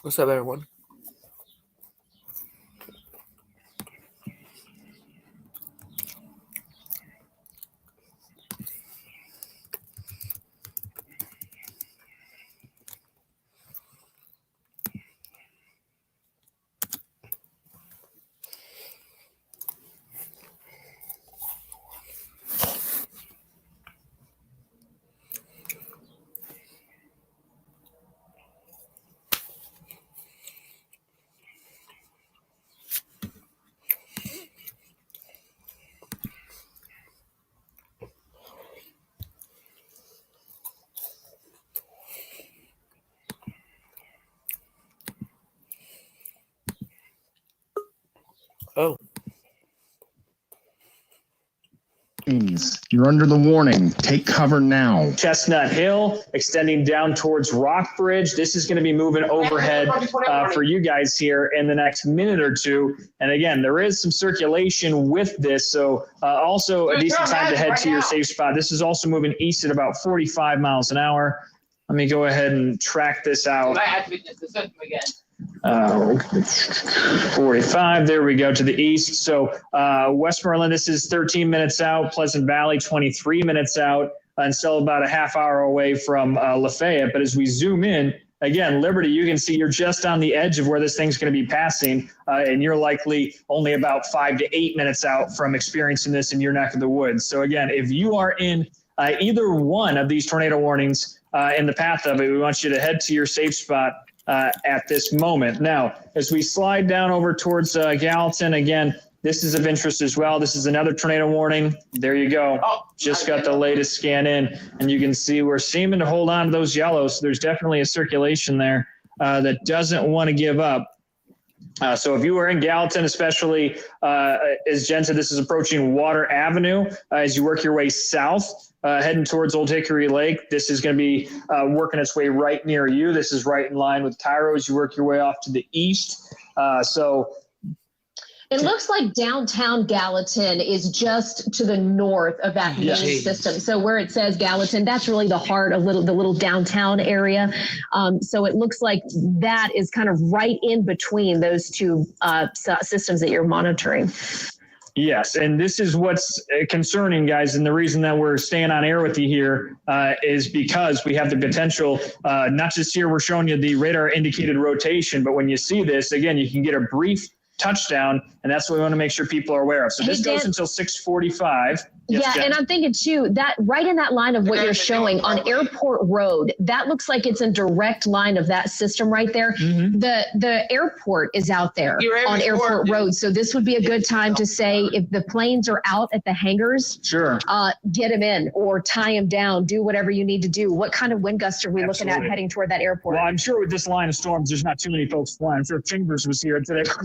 What's up, everyone? Oh, You're under the warning. Take cover now. Chestnut Hill, extending down towards Rockbridge. This is going to be moving overhead for you guys here in the next minute or two. And again, there is some circulation with this, so also a decent time to head to your safe spot. This is also moving east at about 45 miles an hour. Let me go ahead and track this out. 45, there we go, to the east. So Westmoreland, this is 13 minutes out. Pleasant Valley, 23 minutes out, and still about a half hour away from Lafayette. But as we zoom in, again, Liberty, you can see you're just on the edge of where this thing's going to be passing, and you're likely only about 5 to 8 minutes out from experiencing this in your neck of the woods. So again, if you are in either one of these tornado warnings in the path of it, we want you to head to your safe spot at this moment. Now, as we slide down over towards Gallatin, again, this is of interest as well. This is another tornado warning. There you go. Just got the latest scan in, and you can see we're seeming to hold on to those yellows. So there's definitely a circulation there that doesn't want to give up. So if you are in Gallatin, especially as Jen said, this is approaching Water Avenue as you work your way south. Heading towards Old Hickory Lake. This is going to be working its way right near you. This is right in line with Cairo as you work your way off to the east. It looks like downtown Gallatin is just to the north of that main system. So where it says Gallatin, that's really the heart of the little downtown area. So it looks like that is kind of right in between those two systems that you're monitoring. Yes, and this is what's concerning, guys, and the reason that we're staying on air with you here is because we have the potential, not just here we're showing you the radar indicated rotation, but when you see this, again, you can get a brief touchdown, and that's what we want to make sure people are aware of. So this goes until 6:45. Yes, and I'm thinking too, that right in that line of what you're showing on Airport Road, that looks like it's a direct line of that system right there. Mm-hmm. The airport is out there on Airport Road. So this would be a good time to say, if the planes are out at the hangars, get them in or tie them down, do whatever you need to do. What kind of wind gusts are we looking at heading toward that airport? Well, I'm sure with this line of storms, there's not too many folks flying. I'm sure if Chambers was here today, take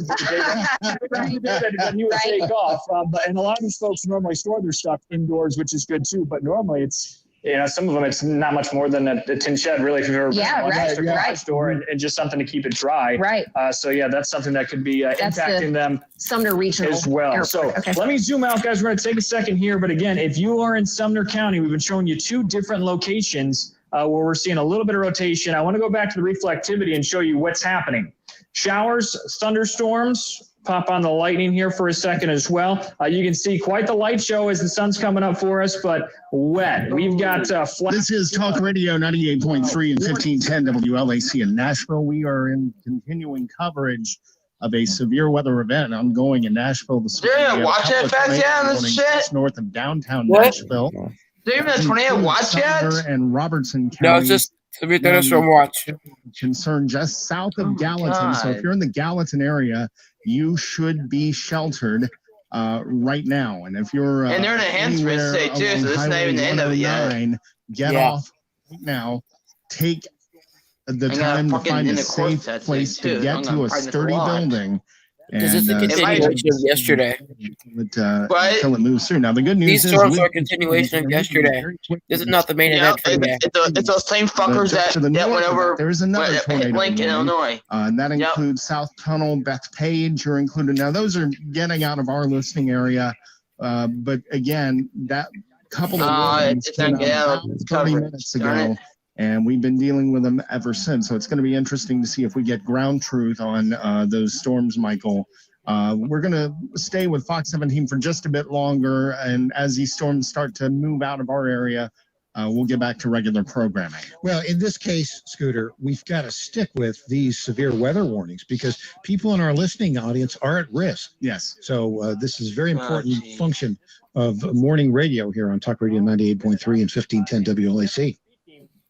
off. And a lot of these folks normally store their stuff indoors, which is good too. But normally it's, some of them, it's not much more than a tin shed, really, if you've ever been store and just something to keep it dry. Right. So that's something that could be impacting them Sumner Regional as well. Airport. So let me zoom out, guys. We're going to take a second here. But again, if you are in Sumner County, we've been showing you two different locations where we're seeing a little bit of rotation. I want to go back to the reflectivity and show you what's happening. Showers, thunderstorms. Pop on the lightning here for a second as well. You can see quite the light show as the sun's coming up for us, but wet. We've got This is Talk Radio 98.3 and 1510 WLAC in Nashville. We are in continuing coverage of a severe weather event ongoing in Nashville. Watch that fast, this shit. Just north of downtown Nashville. Do you even have tornado watch yet? And Robertson County. no, it's just severe thunderstorm watch. Concerned just south of Gallatin. So if you're in the Gallatin area, you should be sheltered right now. And if you're and they're in a hands-free state too, so this is not even the end of it yet. Get off right now. Take the time to find a safe place to get to a sturdy building. This is the continuation of yesterday. Until it moves through. Now, the good news These storms are a continuation of yesterday. This is not the main event for today. It's those same fuckers that went over. There's another tornado Lincoln, Illinois. And that includes South Tunnel, Bethpage are included. Now, those are getting out of our listening area. But again, that couple of warnings came out 30 minutes ago. And we've been dealing with them ever since. So it's going to be interesting to see if we get ground truth on those storms, Michael. We're going to stay with Fox 17 for just a bit longer. And as these storms start to move out of our area, we'll get back to regular programming. Well, in this case, Scooter, we've got to stick with these severe weather warnings because people in our listening audience are at risk. Yes. So this is a very important function of morning radio here on Talk Radio 98.3 and 1510 WLAC.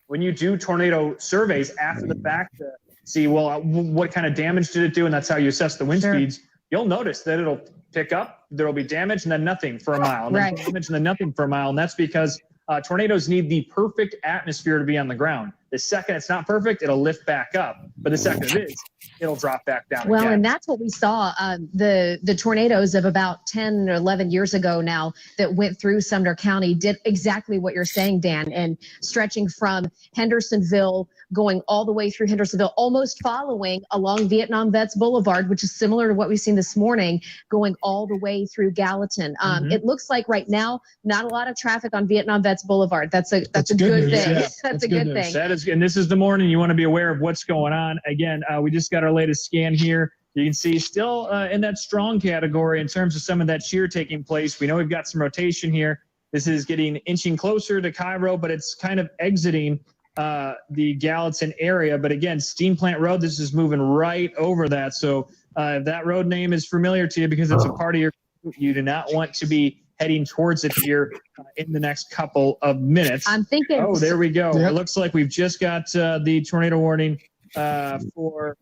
When you do tornado surveys after the fact to see, well, what kind of damage did it do? And that's how you assess the wind speeds. You'll notice that it'll pick up, there'll be damage, and then nothing for a mile, and then damage, and then nothing for a mile. And that's because tornadoes need the perfect atmosphere to be on the ground. The second it's not perfect, it'll lift back up. But the second it is, it'll drop back down again. And that's what we saw. The tornadoes of about 10 or 11 years ago now that went through Sumner County did exactly what you're saying, Dan, and stretching from Hendersonville, going all the way through Hendersonville, almost following along Vietnam Vets Boulevard, which is similar to what we've seen this morning, going all the way through Gallatin. It looks like right now, not a lot of traffic on Vietnam Vets Boulevard. That's a good thing. Yeah. That's a good thing. That is, and this is the morning. You want to be aware of what's going on. Again, we just got our latest scan here. You can see still in that strong category in terms of some of that shear taking place. We know we've got some rotation here. This is getting inching closer to Cairo, but it's kind of exiting the Gallatin area. But again, Steam Plant Road, this is moving right over that. So if that road name is familiar to you because it's a part of you do not want to be heading towards it here in the next couple of minutes. I'm thinking. Oh, there we go. Yep. It looks like we've just got the tornado warning for,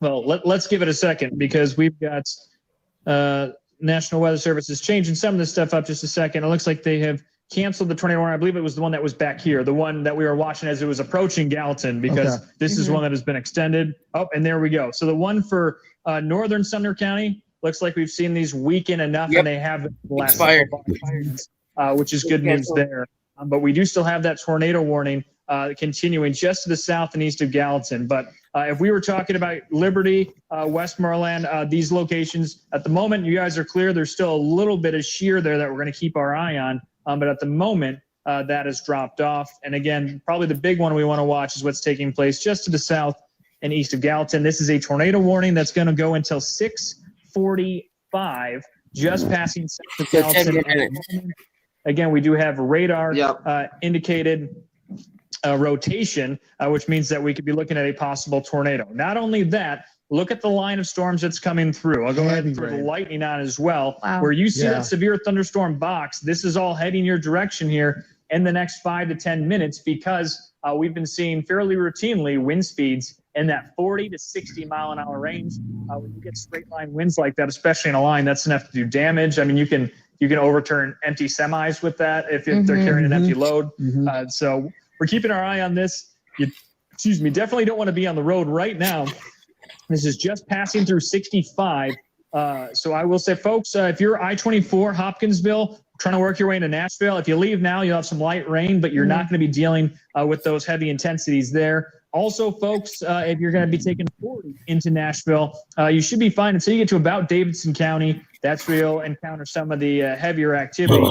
well, let's give it a second because we've got National Weather Service is changing some of this stuff up just a second. It looks like they have canceled the tornado warning. I believe it was the one that was back here, the one that we were watching as it was approaching Gallatin because this is one that has been extended. Oh, and there we go. So the one for northern Sumner County, looks like we've seen these weaken enough and they have the last Expired. which is good news there. But we do still have that tornado warning continuing just to the south and east of Gallatin. But if we were talking about Liberty, Westmoreland, these locations, at the moment, you guys are clear. There's still a little bit of shear there that we're going to keep our eye on. But at the moment, that has dropped off. And again, probably the big one we want to watch is what's taking place just to the south and east of Gallatin. This is a tornado warning that's going to go until 6:45, just passing south of Gallatin. Again, we do have radar indicated rotation, which means that we could be looking at a possible tornado. Not only that, look at the line of storms that's coming through. I'll go ahead and throw the lightning on as well. Wow. Where you see that severe thunderstorm box, this is all heading your direction here in the next 5 to 10 minutes because we've been seeing fairly routinely wind speeds in that 40 to 60 mile an hour range. When you get straight line winds like that, especially in a line, that's enough to do damage. I mean, you can overturn empty semis with that if they're carrying an empty load. So we're keeping our eye on this. Definitely don't want to be on the road right now. This is just passing through 65. So I will say, folks, if you're I-24 Hopkinsville, trying to work your way into Nashville, if you leave now, you'll have some light rain, but you're not going to be dealing with those heavy intensities there. Also, folks, if you're going to be taking 40 into Nashville, you should be fine until you get to about Davidson County. That's where you'll encounter some of the heavier activity.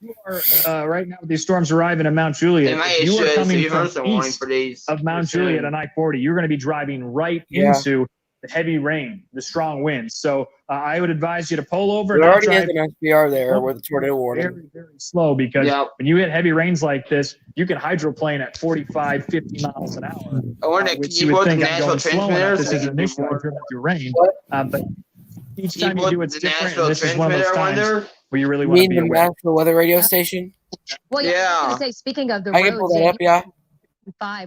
You are right now with these storms arriving at Mount Juliet. If you are coming from east of Mount Juliet on I-40, you're going to be driving right into the heavy rain, the strong winds. So I would advise you to pull over. There already is an SPR there with a tornado warning. Very, very slow because when you hit heavy rains like this, you can hydroplane at 45, 50 miles an hour. I want to which keep you would the think I'm Nashville going slow enough. This is transmitters. initially driven through rain. But each time you do, it's different. And this is one of those times where you really want to be the aware. Nashville weather radio station? Well, I was going to say, speaking of the I can pull that roads, up, yeah.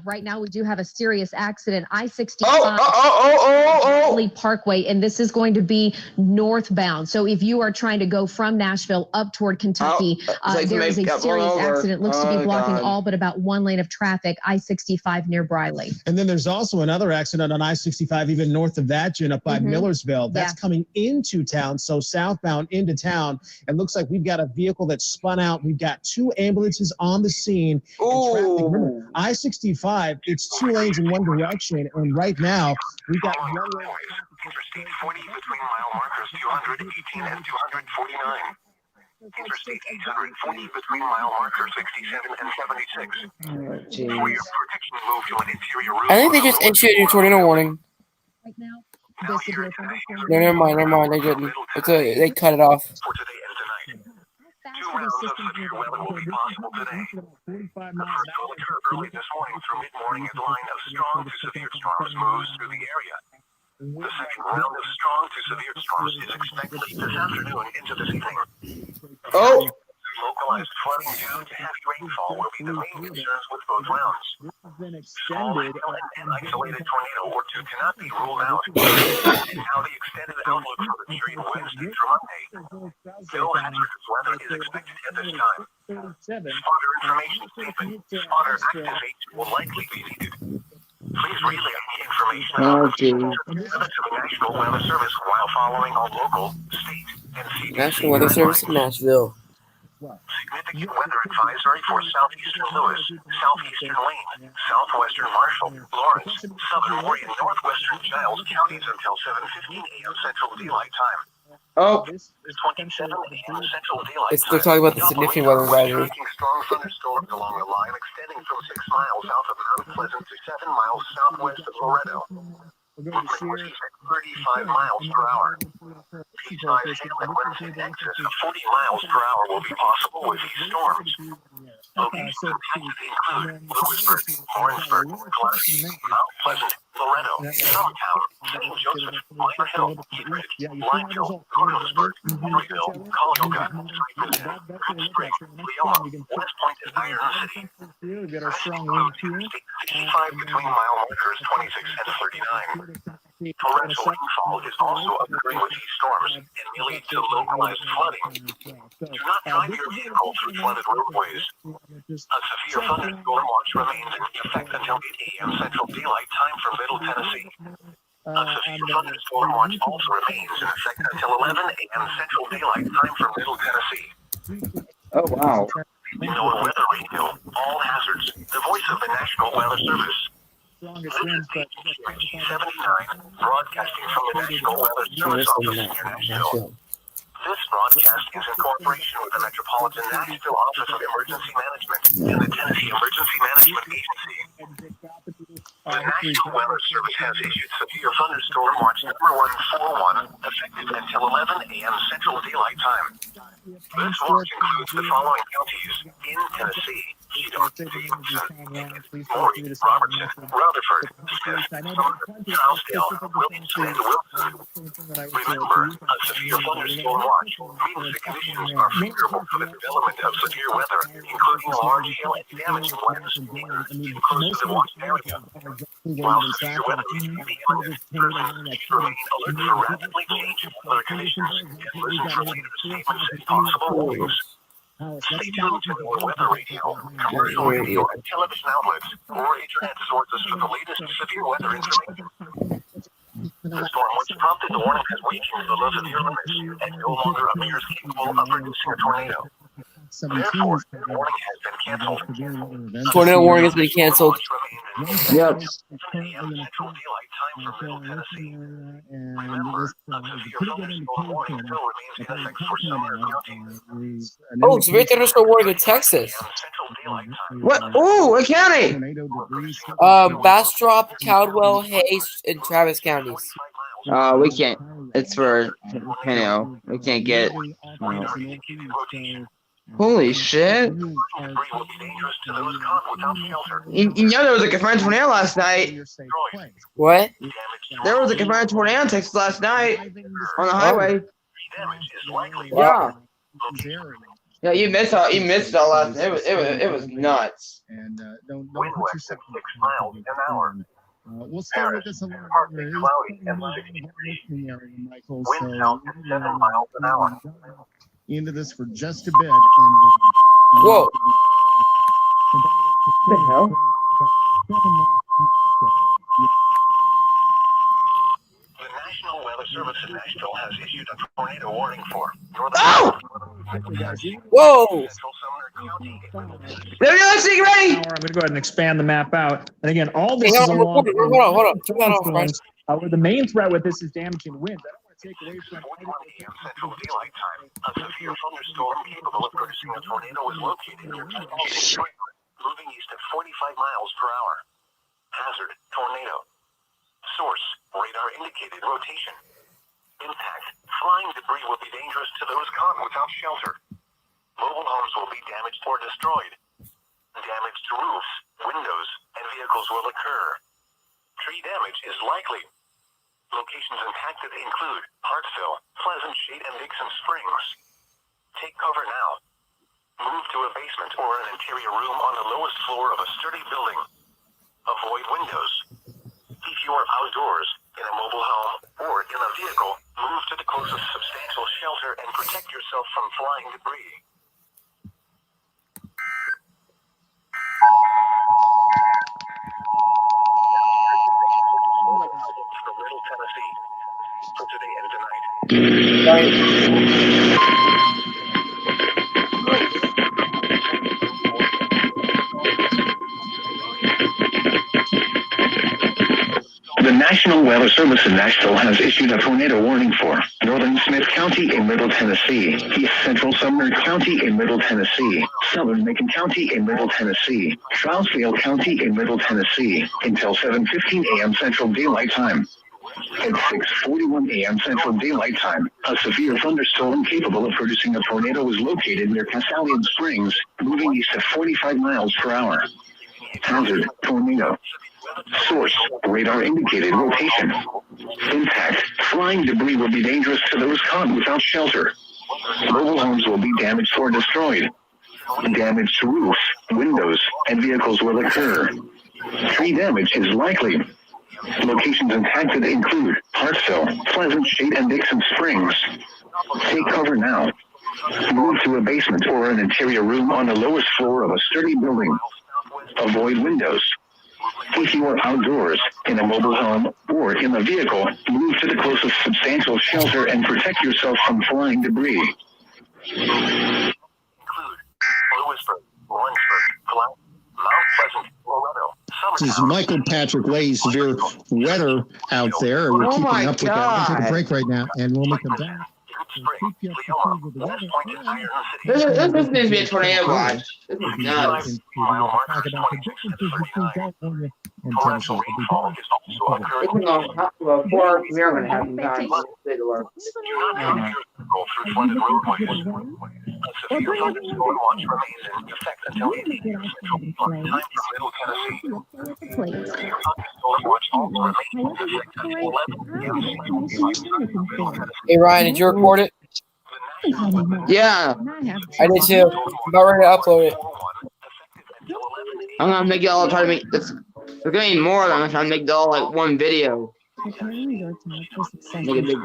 right now we do have a serious accident. I-65 Parkway, and this is going to be northbound. So if you are trying to go from Nashville up toward Kentucky, there is a serious accident. Looks to be blocking all but about one lane of traffic, I-65 near Briley. And then there's also another accident on I-65, even north of that, Jen, up by Millersville. That's coming into town, so southbound into town. It looks like we've got a vehicle that's spun out. We've got 2 ambulances on the scene. And traffic. Remember, I-65, it's 2 lanes in one direction, and right now we've got 1 lane. Interstate 40 between mile markers 218 and 249. Interstate 840 between mile marker 67 and 76. For your protection, move to an interior room. I think they just issued a tornado warning. Right now, Now the here severe tonight, No, never mind. They didn't. They cut it off. for today and tonight. How Two fast are rounds these of systems severe moving? weather will be possible today. The first will occur early this morning through mid-morning as a line of strong to severe storms moves through the area. The second round of strong to severe storms is expected late this afternoon into this evening. Oh, Localized flooding due to heavy rainfall will be the main concerns with both rounds. This has been Small extended. hail and an isolated tornado or two cannot be ruled out. Now the extended outlook for the period Wednesday through Monday. No hazardous weather is expected at this time. 37. Spotter information statement. Spotter activation will likely be needed. Please relay any information about the limits of the National Weather Service while following all local, state, and CDC National Weather Service in Nashville. Significant weather advisory for southeastern Lewis, southeastern Lane, southwestern Marshall, Lawrence, southern Horry, and northwestern Giles counties until 7:15 a.m. Central Daylight Time. oh, This is 27 a.m. Central Daylight They're Time. talking about the significant weather advisory. Tracking strong thunderstorms along a line extending from 6 miles south of Mount Pleasant to 7 miles southwest of Loretto. we're going to Movement share. was at 35 miles per hour. Peach-sized hail and winds in excess of 40 miles per hour will be possible with these storms. Locations impacted include Lewisburg, Lawrenceburg, Pulaski, Mount Pleasant, Loretto, Summertown, St. Joseph, Minor Hill, Ridge, Lineville, Cornwallsburg, Henryville, Columbia, Streeton, Ridge Spring, Leoma, West Point, and Iron City. We've got our This strong includes winds here. Interstate 65 between mile markers 26 and 39. Torrential rainfall is also occurring with these storms and may lead to localized flooding. Do not drive your vehicle through flooded roadways. A severe thunderstorm watch remains in effect until 8 a.m. Central Daylight Time for Middle Tennessee. A severe thunderstorm watch also remains in effect until 11 a.m. Central Daylight Time for Middle Tennessee. oh, wow. NOAA Weather Radio, all hazards. The voice of the National Weather Service. Strongest winds, but 79, broadcasting from the National Weather Service office near Nashville. This broadcast is in cooperation with the Metropolitan Nashville Office of Emergency Management and the Tennessee Emergency Management Agency. The National Weather Service has issued severe thunderstorm watch number 141, effective until 11 a.m. Central Daylight Time. This watch includes the following counties in Tennessee: Edom, Davidson, Pickett, Maury, Robertson, Rutherford, Smith, Sumter, Trousdale, Williamson, and Wilson. Remember, a severe thunderstorm watch means the conditions are favorable for the development of severe weather, including large hail and damaging winds close to the watch area. While severe weather may be imminent, persons should remain alert for rapidly changing weather conditions and listen for later statements and possible warnings. Stay tuned to our weather radio, commercial radio, and television outlets, or internet sources for the latest severe weather information. The storm which prompted the warning has weakened below severe limits and no longer appears capable of producing a tornado. Therefore, the warning has been canceled. Tornado warning has been canceled. Yep. Central Daylight Time for Middle Tennessee. Remember, a severe thunderstorm warning still remains in effect for Sumner County. Oh, severe thunderstorm warning in Texas. Central Daylight Time. What? Ooh, what county? Bastrop, Caldwell, Hayes, and Travis counties. We can't. It's for, we can't get. Holy shit. You know there was a confirmed tornado last night. What? There was a confirmed tornado in Texas last night on the highway. Yeah. Yeah, you missed it all last night. It was nuts. And don't Wind put west at yourself 6 miles an hour. we'll stay with this a little Partly longer. cloudy and 60 degrees. Wind south at 7 miles an hour. Into this for just a bit. And, Whoa. What the hell? The National Weather Service in Nashville has issued a tornado warning for northern Oh! Whoa! Central Sumner County. There we go, let's get ready! I'm going to go ahead and expand the map out. And again, all this Hang is on, along. hold on. Turn that off, Bryce. Where the main threat with this is damaging winds. I don't want to a.m. Central Daylight Time. A severe thunderstorm capable of producing a tornado is located near Cascadian Springs, moving east at 45 miles per hour. Hazard, tornado. Source, radar indicated rotation. Impact, flying debris will be dangerous to those caught without shelter. Mobile homes will be damaged or destroyed. Damage to roofs, windows, and vehicles will occur. Tree damage is likely. Locations impacted include Hartsville, Pleasant Shade, and Dixon Springs. Take cover now. Move to a basement or an interior room on the lowest floor of a sturdy building. Avoid windows. If you are outdoors, in a mobile home, or in a vehicle, move to the closest substantial shelter and protect yourself from flying debris. From Middle Tennessee. For today and tonight. The National Weather Service in Nashville has issued a tornado warning for northern Smith County in Middle Tennessee, east central Sumner County in Middle Tennessee, southern Macon County in Middle Tennessee, Trousdale County in Middle Tennessee, until 7:15 a.m. Central Daylight Time. At 6:41 a.m. Central Daylight Time, a severe thunderstorm capable of producing a tornado is located near Cascadian Springs, moving east at 45 miles per hour. Hazard, tornado. Source, radar indicated rotation. Impact, flying debris will be dangerous to those caught without shelter. Mobile homes will be damaged or destroyed. Damage to roofs, windows, and vehicles will occur. Tree damage is likely. Locations impacted include Hartsville, Pleasant Shade, and Dixon Springs. Take cover now. Move to a basement or an interior room on the lowest floor of a sturdy building. Avoid windows. If you are outdoors, in a mobile home, or in a vehicle, move to the closest substantial shelter and protect yourself from flying debris. Include Lewisburg, Lawrenceburg, Mount Pleasant, Loretto. This is Michael Patrick Leahy. Severe weather out there. We're keeping up with that. We'll take a break right now, and when we come back, we'll keep you up to speed with the weather. This needs to be a tornado watch. This is nuts. Talk about the differences between California and Tennessee. It's been on top of a 4 hour severe going to happen time. Say the word. Through flooded roadways. A severe thunderstorm watch remains in effect until 8 a.m. Central Time for Middle Tennessee. Severe thunderstorm watch also remains in effect until 11 a.m. Central Time. Hey Ryan, did you record it? Yeah. I did too. I'm about ready to upload it. I'm going to make it all try to make this. We're going to need more than I'm trying to make it all like one video. Make it big.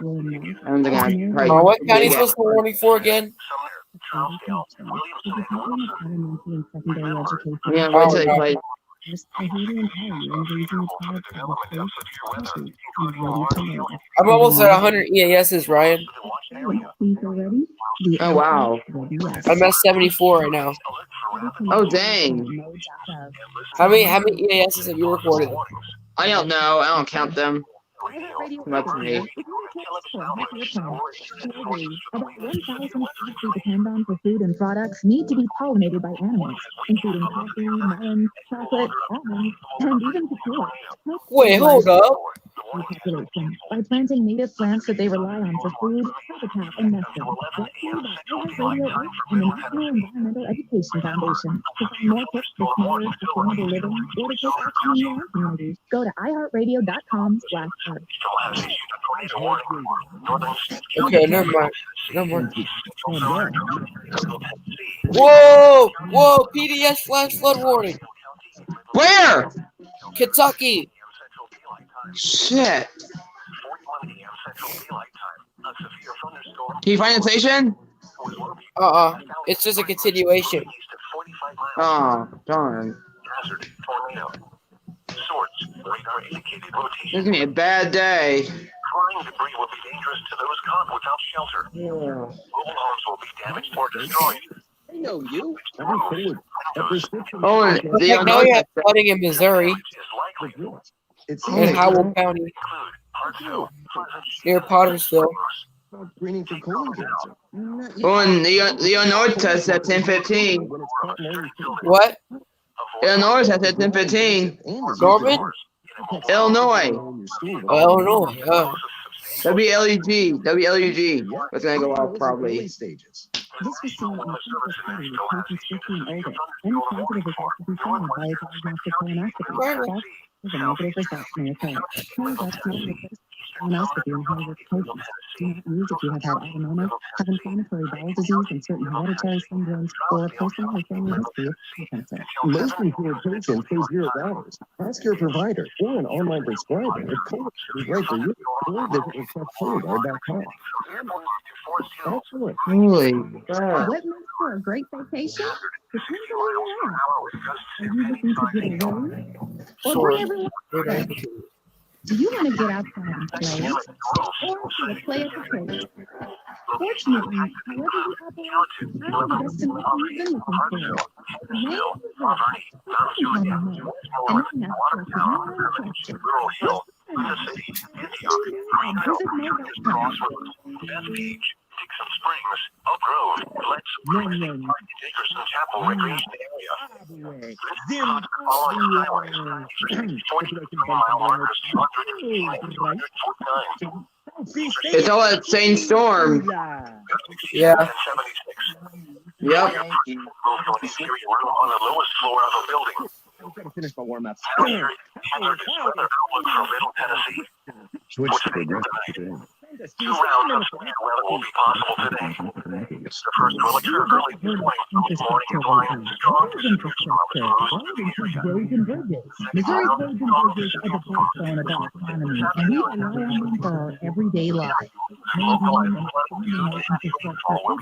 I'm going to try What county is supposed to be warning for again? Yeah, wait till they play. I'm almost at 100 EASs, Ryan. Oh, wow. I'm at 74 right now. Oh, dang. How many EASs have you recorded? I don't know. I don't count them. That's me. About 1,000 crops we depend on for food and products need to be pollinated by animals, including coffee, melons, chocolate, almonds, and even tequila. Wait, hold up. Population by planting native plants that they rely on for food, habitat, and nesting. Let's hear about Radio Earth and the National Environmental Education Foundation. To find more tips for smarter, sustainable living or to take action in your own community, go to iHeartRadio.com/earth. Okay, never mind. Whoa! Whoa! PDS flash flood warning. Where? Kentucky. Shit. Can you find the station? It's just a continuation. Oh, darn. This is gonna be a bad day. Flying debris will be dangerous to those caught without shelter. Mobile homes will be damaged or destroyed. I know you. Oh, and Now we have flooding in Missouri It's in Howell County. Near Pottersville. Screening for colon cancer. Well, in the Illinois test at 10:15. What? Illinois test at 10:15. Norman? Illinois. Illinois. Oh. WLUG. That's gonna go off probably. Stages. This was seen in a clinical study with patients 50 and older. Any positive results will be followed by a diagnostic colonoscopy. False with a negative result may occur. Please ask not to replace colonoscopy in high-risk patients. Do not use if you have had adenoma, have inflammatory bowel disease and certain hereditary syndromes, or a personal or family history of skin cancer. Most insured patients pay $0. Ask your provider or an online prescriber if colon is right for you, or visit requestcologuard.com. Excellent. Holy What crap. makes for a great vacation? Depends on where you're at. Are you looking to get away? Or bring everyone with us? Do you want to get outside and play? Or should I play at the place? Fortunately, however you operate, I'm the destination you've been looking for. Maine is home, and I'm not Dixon Springs, Oak Grove, Dickerson Chapel Recreation Area. This following highways, 40-mile markers, 249. It's all that same storm. Yeah. 76. Yep. Move to an interior room on the lowest floor of a building. Finish my warm-ups. Hazardous weather outlook for Middle Tennessee. Switch Which to they do progressive tonight. today. 2 rounds of severe weather will be possible today. The first will occur early this morning is light and strong to infrastructure, all of these roads and bridges. Missouri's roads and bridges are the backbone of our economy, and we rely on them for our everyday lives. Maintaining and expanding our infrastructure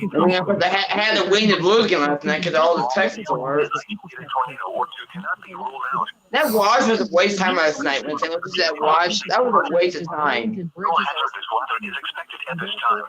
is And we have to had the wind and blues game last night because all the Texas alerts. tornado or two cannot be ruled out. That watch was a waste of time last night. When I looked at that watch, that was a waste of time. No hazardous weather is expected at this time.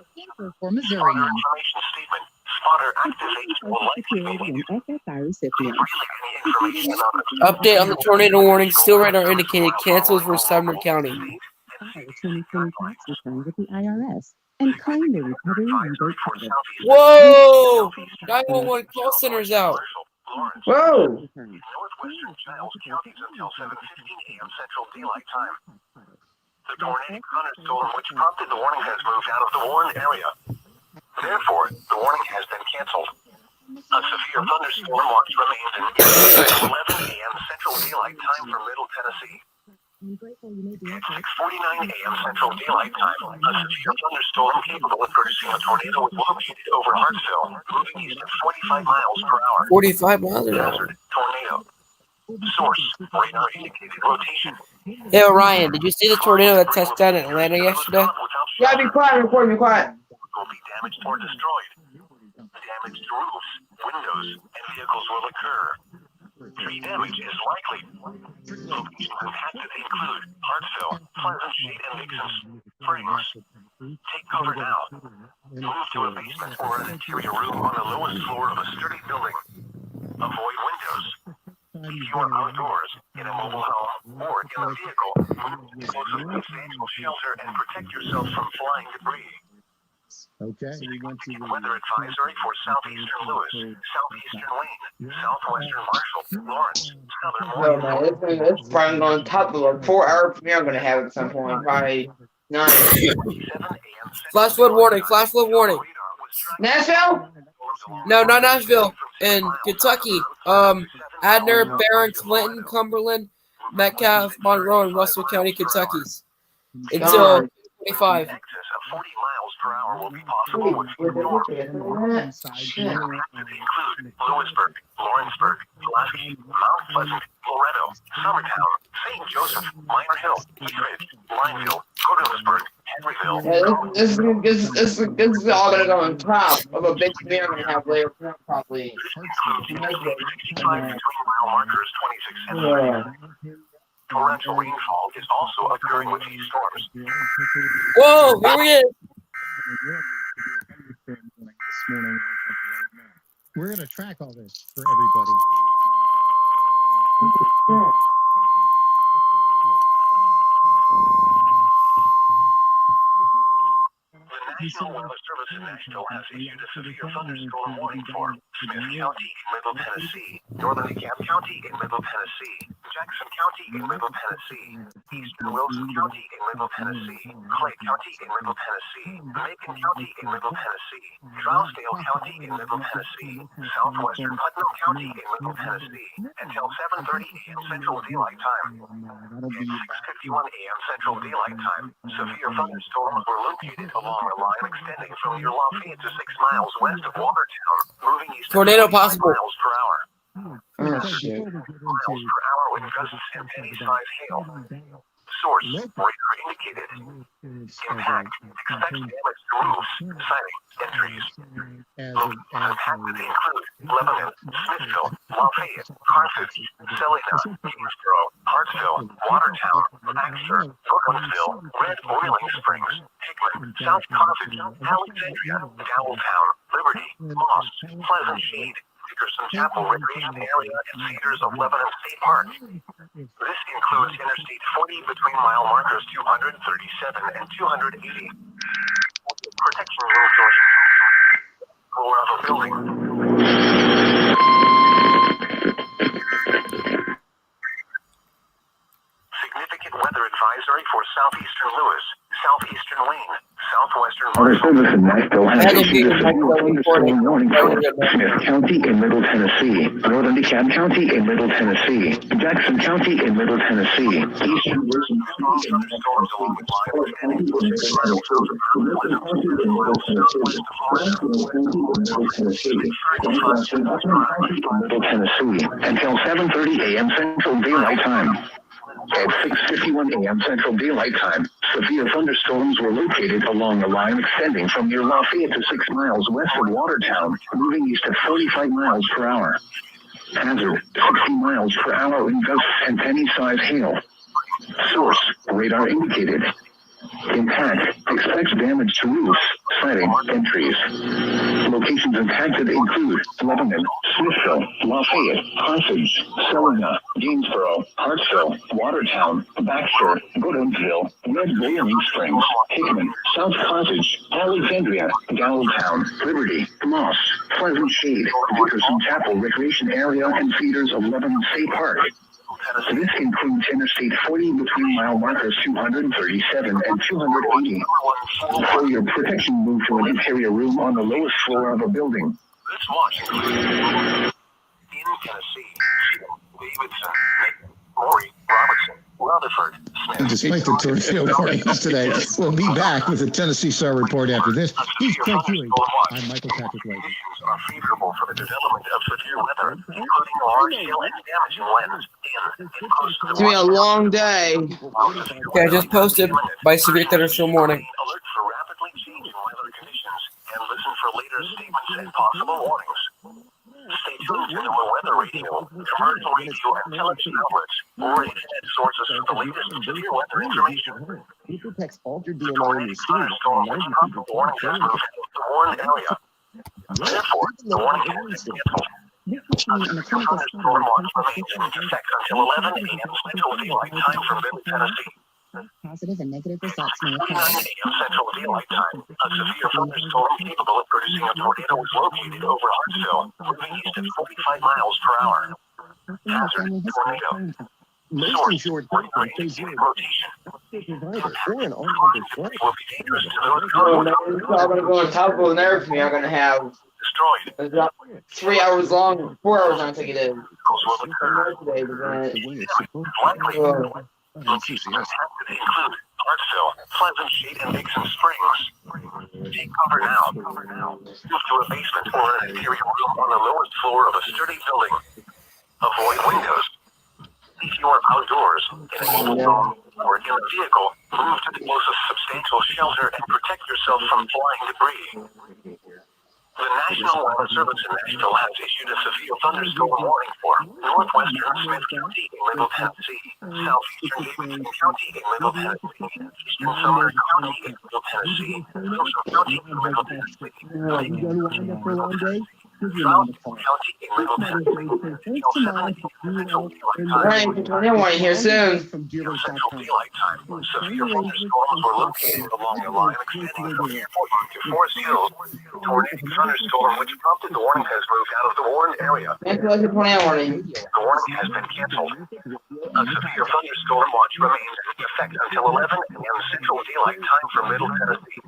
for Missourians. Information statement. Spotter activate will likely Security be and FSI recipients. really any information about the Update on the tornado warning. Still radar indicated cancels for Sumner County. File 2020 tax return with the IRS and claim the recovery rebate credit. Whoa! 911 call center's out. Whoa! Return. northwestern Giles counties until 7:15 a.m. Central Daylight Time. The tornadic thunderstorm which prompted the warning has moved out of the Warren area. Therefore, the warning has been canceled. A severe thunderstorm watch remains in until 11 a.m. Central Daylight Time for Middle Tennessee. I'm grateful you made the At effort. 6:49 a.m. Central Daylight Time, a severe thunderstorm capable of producing a tornado was located over Hartsville, moving east at 45 miles per hour. 45 miles an hour. Hazard, tornado. Source, radar indicated rotation. Hey, Orion, did you see the tornado that touched down in Atlanta yesterday? Yeah, be quiet, record, be quiet. Will be damaged or destroyed. Damaged roofs, windows, and vehicles will occur. Tree damage is likely. Locations impacted include Hartsville, Pleasant Street, and Dixon Springs. Take cover now. Move to a basement or an interior room on the lowest floor of a sturdy building. Avoid windows. If you are outdoors, in a mobile home, or in a vehicle, move to a substantial shelter and protect yourself from flying debris. Okay. Weather advisory for southeastern Lewis, southeastern Wayne, southwestern Marshall, Lawrence, southern Oh Warren. man, it's probably going to top of a 4-hour premiere I'm going to have at some point. Probably 9. 7 a.m. Flash flood warning. Flash flood warning. Nashville? No, not Nashville. In Kentucky. Adner, Barron, Clinton, Cumberland, Metcalf, Monroe, and Russell County, Kentucky's. Until 25. Excess of 40 miles per hour will be possible with north. Include Lewisburg, Lawrenceburg, Pulaski, Mount Pleasant, Loretto, Summertown, St. Joseph, Minor Hill, East Ridge, Lineville, Cornwallisburg, Henryville. Yeah, this is all going to go on top of a big premiere I'm going to have later. Probably. 65 between mile markers 26 centimeters. Torrential rainfall is also occurring with these storms. Whoa, here he is. We're going to track all this for everybody. National Weather Service in Nashville has issued a severe thunderstorm warning for Smith County in Middle Tennessee, Northern DeKalb County in Middle Tennessee, Jackson County in Middle Tennessee, Eastern Wilson County in Middle Tennessee, Clay County in Middle Tennessee, Macon County in Middle Tennessee, Trousdale County in Middle Tennessee, Southwestern Putnam County in Middle Tennessee, until 7:30 a.m. Central Daylight Time. At 6:51 a.m. Central Daylight Time, severe thunderstorms were located along a line extending from near Lafayette to 6 miles west of Watertown, moving east to Tornado 25 possible. miles per hour. Oh, shit. Miles per hour with gusts and penny-sized hail. Source, radar indicated. Impact, expect damage to roofs, siding, and trees. Locations impacted include Lebanon, Smithville, Lafayette, Carthage, Celina, Kingsboro, Hartsville, Watertown, Baxter, Brooklynville, Red Boiling Springs, Hickman, South Carthage, Alexandria, Dowelltown, Liberty, Moss, Pleasant Shade, Dickerson Chapel Recreation Area, and Cedars of Lebanon State Park. This includes Interstate 40 between mile markers 237 and 280. Protection rule source. Floor of a building. Significant weather advisory for southeastern Lewis, southeastern Wayne, southwestern Weather Service in Nashville has I had to issued be a severe thunderstorm warning for Smith County in Middle Tennessee, Northern DeKalb County in Middle Tennessee, Jackson County in Middle Tennessee, Eastern Wilson County in Middle Tennessee, until 7:30 a.m. Central Daylight Time. At 6:51 a.m. Central Daylight Time, severe thunderstorms were located along a line extending from near Lafayette to 6 miles west of Watertown, moving east at 45 miles per hour. Hazard, 60 miles per hour in gusts and penny-sized hail. Source, radar indicated. Impact, expects damage to roofs, siding, and trees. Locations impacted include Lebanon, Smithville, Lafayette, Carthage, Celina, Gainsboro, Hartsville, Watertown, Baxter, Woodhamsville, Red Boiling Springs, Hickman, South Carthage, Alexandria, Dowelltown, Liberty, Moss, Pleasant Shade, Dickerson Chapel Recreation Area, and Cedars of Lebanon State Park. This includes Interstate 40 between mile markers 237 and 280. For your protection, move to an interior room on the lowest floor of a building. This watch includes in Tennessee, Davidson, Maury, Robertson, Rutherford, Smith. Despite the tornado warnings today, we'll be back with the Tennessee Star Report after this. He's Craig Huey. I'm Michael Patrick White. Conditions are favorable for the development of severe weather, including large hail and damaging winds in and close to the It's gonna be a long day. Okay, I just posted by severe thunderstorm warning. Alert for rapidly changing weather conditions and listen for later statements and possible warnings. Stay tuned to the weather radio, commercial radio, and television outlets, or internet sources for the latest severe weather information. It protects altered The DNA in tornadic your skin thunderstorm from was 90 not warning has moved into the warned area. Therefore, the warning has been canceled. This machine and the chemical Thunderstorm study watch remains in effect until 11 a.m. Central Daylight Time from Middle Tennessee. positive and negative results may 9 occur. a.m. Central Daylight Time, a severe thunderstorm capable of producing a tornado was located over Hartsville, moving east at 45 miles per hour. Hazard, tornado. Most Source, insured radar persons pay indicated zero. rotation. Provider or an online Will prescriber. be dangerous to those Oh man, this is all gonna go on top of an nerve for me. I'm gonna have destroyed. it's about 3 hours long, 4 hours long. I think it is. Vehicles will occur. Today, but then The way it's supposed Likely. Oh. Locations impacted include Hartsville, Pleasant Shade, and Dixon Springs. Take cover now. Move to a basement or an interior room on the lowest floor of a sturdy building. Avoid windows. If you are outdoors, in a mobile home, or in a vehicle, move to the closest substantial shelter and protect yourself from flying debris. The National Weather Service in Nashville has issued a severe thunderstorm warning for northwestern Smith County in Middle Tennessee, southeastern Davidson County in Middle Tennessee, eastern Sumner County in Middle Tennessee, Wilson County in Middle Tennessee, You done wind up for a long day? South County in Middle Tennessee until 7 Central Daylight Time. Right, tornado warning here soon. Central Daylight Time. Severe thunderstorms were located along the line extending from Airport to Forest Hills. Tornadic thunderstorm, which prompted the warning, has moved out of the warned area. Tornado warning. The warning has been canceled. A severe thunderstorm watch remains in effect until 11 a.m. Central Daylight Time for Middle Tennessee.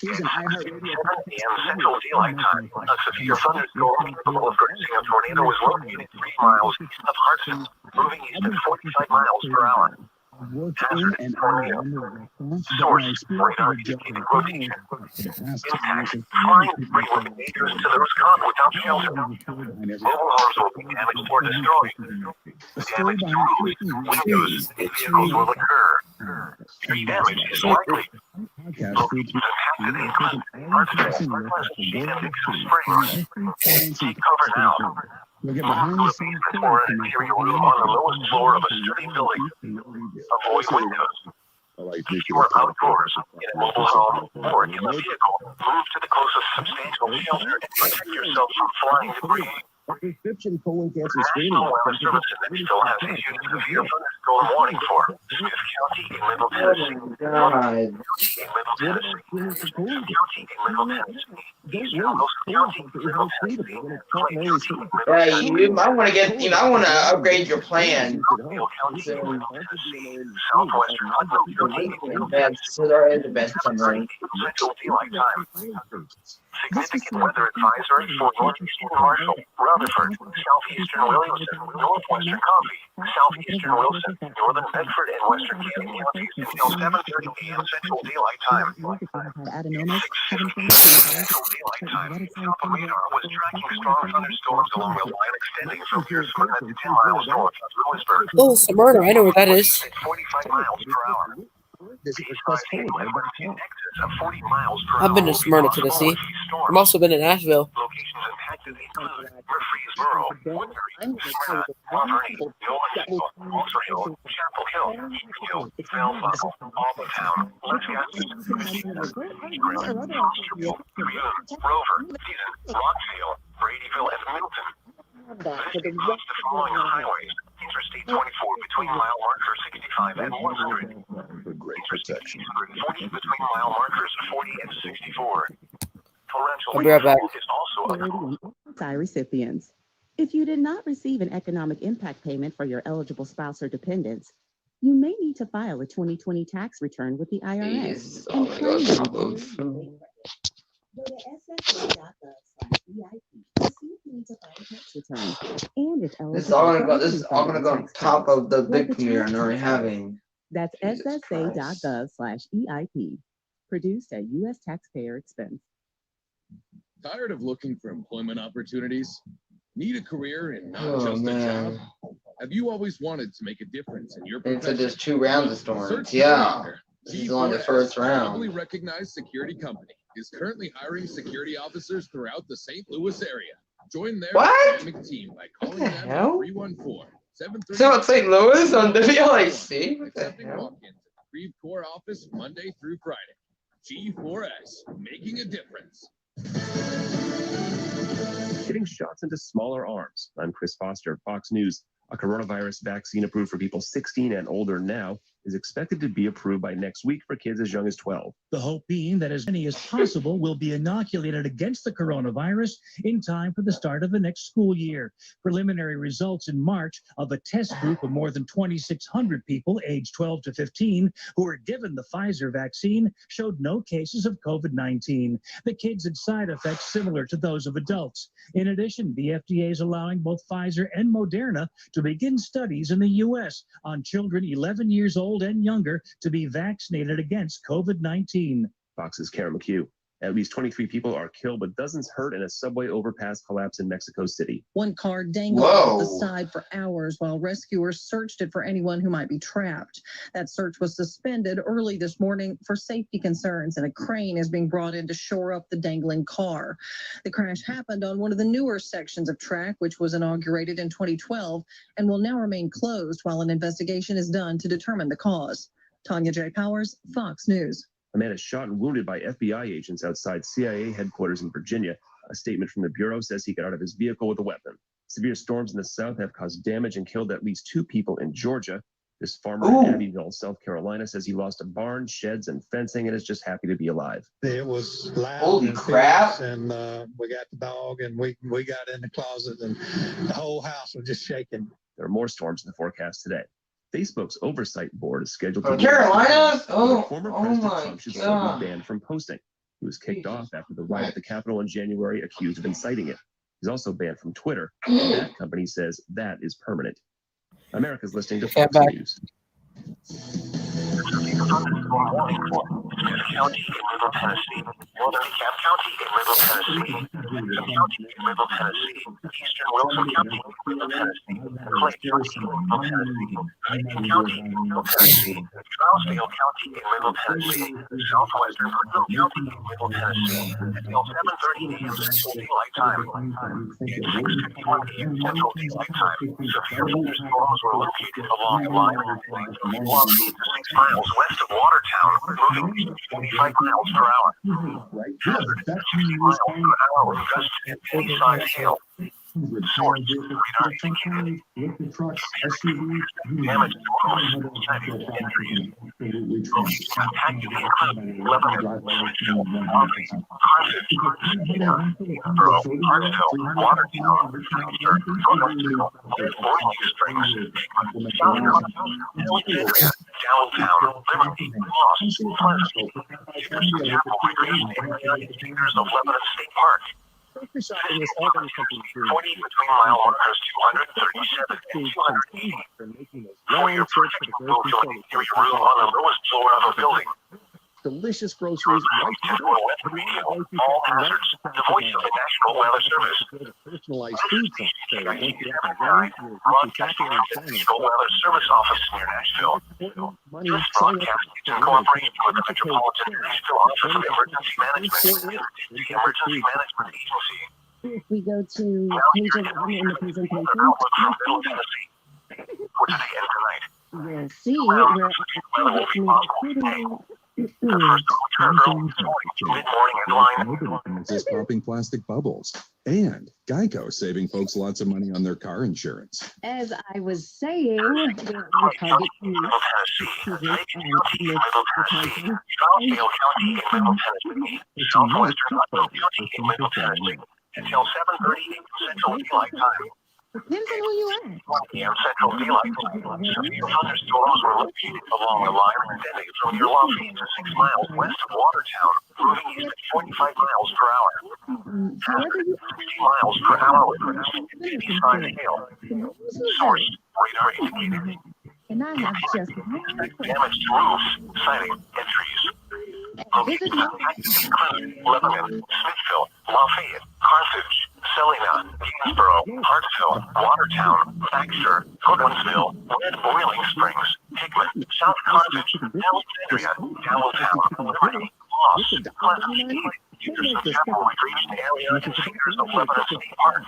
Here's an iHeartRadio. 7 a.m. Central Daylight Time. A severe thunderstorm capable of producing a tornado was located 3 miles east of Hartsville, moving east at 45 miles per hour. Hazardous tornado. Source: radar indicated rotation. Impact: flying debris will be dangerous to those caught without shelter. Mobile homes will be damaged or destroyed. Damage to roofs, windows, and vehicles will occur. Tree damage is likely. Locations impacted include Hartsville, Pleasant, and Dixon Springs. Take cover now. Look for the basement or an interior room on the lowest floor of a sturdy building. Avoid windows. If you are outdoors, in a mobile home, or in a vehicle, move to the closest substantial shelter and protect yourself from flying debris. Prescription colon The cancer screening. National Weather Service in Nashville has issued a severe thunderstorm warning for Smith County in Middle Tennessee, God. County in Middle Tennessee, County in Middle Tennessee, Eastern Wilson County in Middle Tennessee, Clay County in Middle Yeah, Tennessee, you might want to upgrade your plan. Hill County in Middle Tennessee, Southwestern Hudson County in Middle So there is the best summary. Central Daylight Time. Significant weather advisory for northeastern Marshall, Rutherford, southeastern Williamson, northwestern Coffee, southeastern Wilson, northern Bedford, and western Canyon counties until 7:30 a.m. Central Daylight Time. 6:50 Central Daylight Time. Alpamator was tracking strong thunderstorms along the line extending from Pierce Smyrna to 10 miles north of Lewisburg. Oh, Smyrna, I know where that is. At 45 miles per hour. Does it These request drives colon? have emergency in excess of 40 miles per hour. I've been to Smyrna, Tennessee. I've also been in Asheville. Locations impacted include Murfreesboro, Woodbury, Smyrna, Monterey, Nolensville, Walter Hill, Chapel Hill, Hill, Belleville, Allentown, Lancaster, Egress, Fosterville, Crewe, Rover, Seaton, Rockville, Bradyville, and Milton. This includes the following highways: Interstate 24 between mile markers 65 and 100. Great Interstate protection. 240 between mile markers 40 and 64. Torrential I'll be right back. rainfall is also a Recipients. If you did not receive an economic impact payment for your eligible spouse or dependents, you may need to file a 2020 tax return with the IRS. Oh my God, Go to ssa.gov/EIP to see if you need to file a tax return. And if This is all gonna go on top of the big premiere I'm already having. That's Jesus Christ. ssa.gov/EIP. Produced at U.S. taxpayer expense. Tired of looking for employment opportunities? Need a career and not Oh just a man. job? Have you always wanted to make a difference in your They said profession? there's 2 rounds of storms. Search Yeah. Career. This is only the first round. A globally recognized security company is currently hiring security officers throughout the St. Louis area. Join their What? dynamic team by calling the them at hell? 314-730. So it's St. Louis on WLAC? What the Accepting hell? walk-ins at the Creve Corps office Monday through Friday. G4S, making a difference. Getting shots into smaller arms. I'm Chris Foster, Fox News. A coronavirus vaccine approved for people 16 and older now is expected to be approved by next week for kids as young as 12. The hope being that as many as possible will be inoculated against the coronavirus in time for the start of the next school year. Preliminary results in March of a test group of more than 2,600 people aged 12 to 15 who were given the Pfizer vaccine showed no cases of COVID-19. The kids had side effects similar to those of adults. In addition, the FDA is allowing both Pfizer and Moderna to begin studies in the U.S. on children 11 years old and younger to be vaccinated against COVID-19. Fox's Karen McHugh. At least 23 people are killed, but dozens hurt in a subway overpass collapse in Mexico City. One car dangled off the side for hours while rescuers searched it for anyone who might be trapped. That search was suspended early this morning for safety concerns, and a crane is being brought in to shore up the dangling car. The crash happened on one of the newer sections of track, which was inaugurated in 2012 and will now remain closed while an investigation is done to determine the cause. Tanya J. Powers, Fox News. A man is shot and wounded by FBI agents outside CIA headquarters in Virginia. A A statement from the Bureau says he got out of his vehicle with a weapon. Severe storms in the south have caused damage and killed at least 2 people in Georgia. This farmer in Abbeville, South Carolina, says he lost a barn, sheds, and fencing, and is just happy to be alive. It was loud. Holy and crap. fierce, and we got the dog, and we got in the closet, and the whole house was just shaking. There are more storms in the forecast today. Facebook's oversight board is scheduled to From Carolina? former President Trump should still God. be banned from posting. He was kicked off after the riot at the Capitol in January, accused of inciting it. He's also banned from Twitter. And that company says that is permanent. America's listening to Fox News. County in Middle Tennessee, Northern DeKalb County in Middle Tennessee, Wilson County in Middle Tennessee, Eastern Wilson County in Middle Tennessee, Clay County in Middle Tennessee, Macon County in Middle Tennessee, Trousdale County in Middle Tennessee, Southwestern Purdue County in Middle Tennessee, until 7:30 a.m. Central Daylight Time. At 6:51 a.m. Central Daylight Time, severe thunderstorms were located along the line from Milwaukee to 6 miles west of Watertown, moving east at 25 miles per hour. Hazard at 60 miles per hour with gusts and penny-sized hail. Source radar indicated. Damage to roofs, siding, and trees. Impacted include Lebanon, Smithville, Longview, Carthage, Hillsborough, Hartsville, Watertown, Dexter, Douglasville, Boiling Springs, Hickman, South Carolina, Alexandria, Downtown, Liberty, Moss, Pleasant, Acres of Chapel Recreation Area, acres of Lebanon State Park. Grocery shopping is all very complicated. 20 between mile markers 237 and 280. For your project, go to an interior room on the lowest floor of a building. Delicious groceries right to a weather radio, all hazards, the voice of the National Weather Service. Personalized food truck. So once you have a Broadcasting from the National Weather Service office near Nashville. This broadcast is in cooperation with the Metropolitan Nashville Office of Emergency Management and the Emergency Management Agency. If we go to page 11 in the presentation, Outlook from Middle Tennessee for today and tonight. you'll see where Weather will be possible today. The first to return early this morning to mid-morning headline. Is popping plastic bubbles. And Geico saving folks lots of money on their car insurance. as I was saying, we're on target to Middle Tennessee, Macon County in Middle Tennessee, Trousdale County in Middle Tennessee, Southwestern Purdue County in Middle Tennessee, until 7:30 a.m. Central Daylight Time. depends on who you ask. 1 p.m. Central Daylight Time. Severe thunderstorms were located along the line extending from your Lafayette to 6 miles west of Watertown, moving east at 45 miles per hour. However you 60 miles per hour with gusts and penny-sized hail. Source radar indicated. and I have just Damage to roofs, siding, and trees. Locations include Lebanon, Smithville, Lafayette, Carthage, Celina, Gainsborough, Hartsville, Watertown, Dexter, Douglasville, Red Boiling Springs, Hickman, South Carthage, Alexandria, Downtown, Liberty, Moss, Pleasant, acres of Chapel Recreation Area, and acres of Lebanon State Park.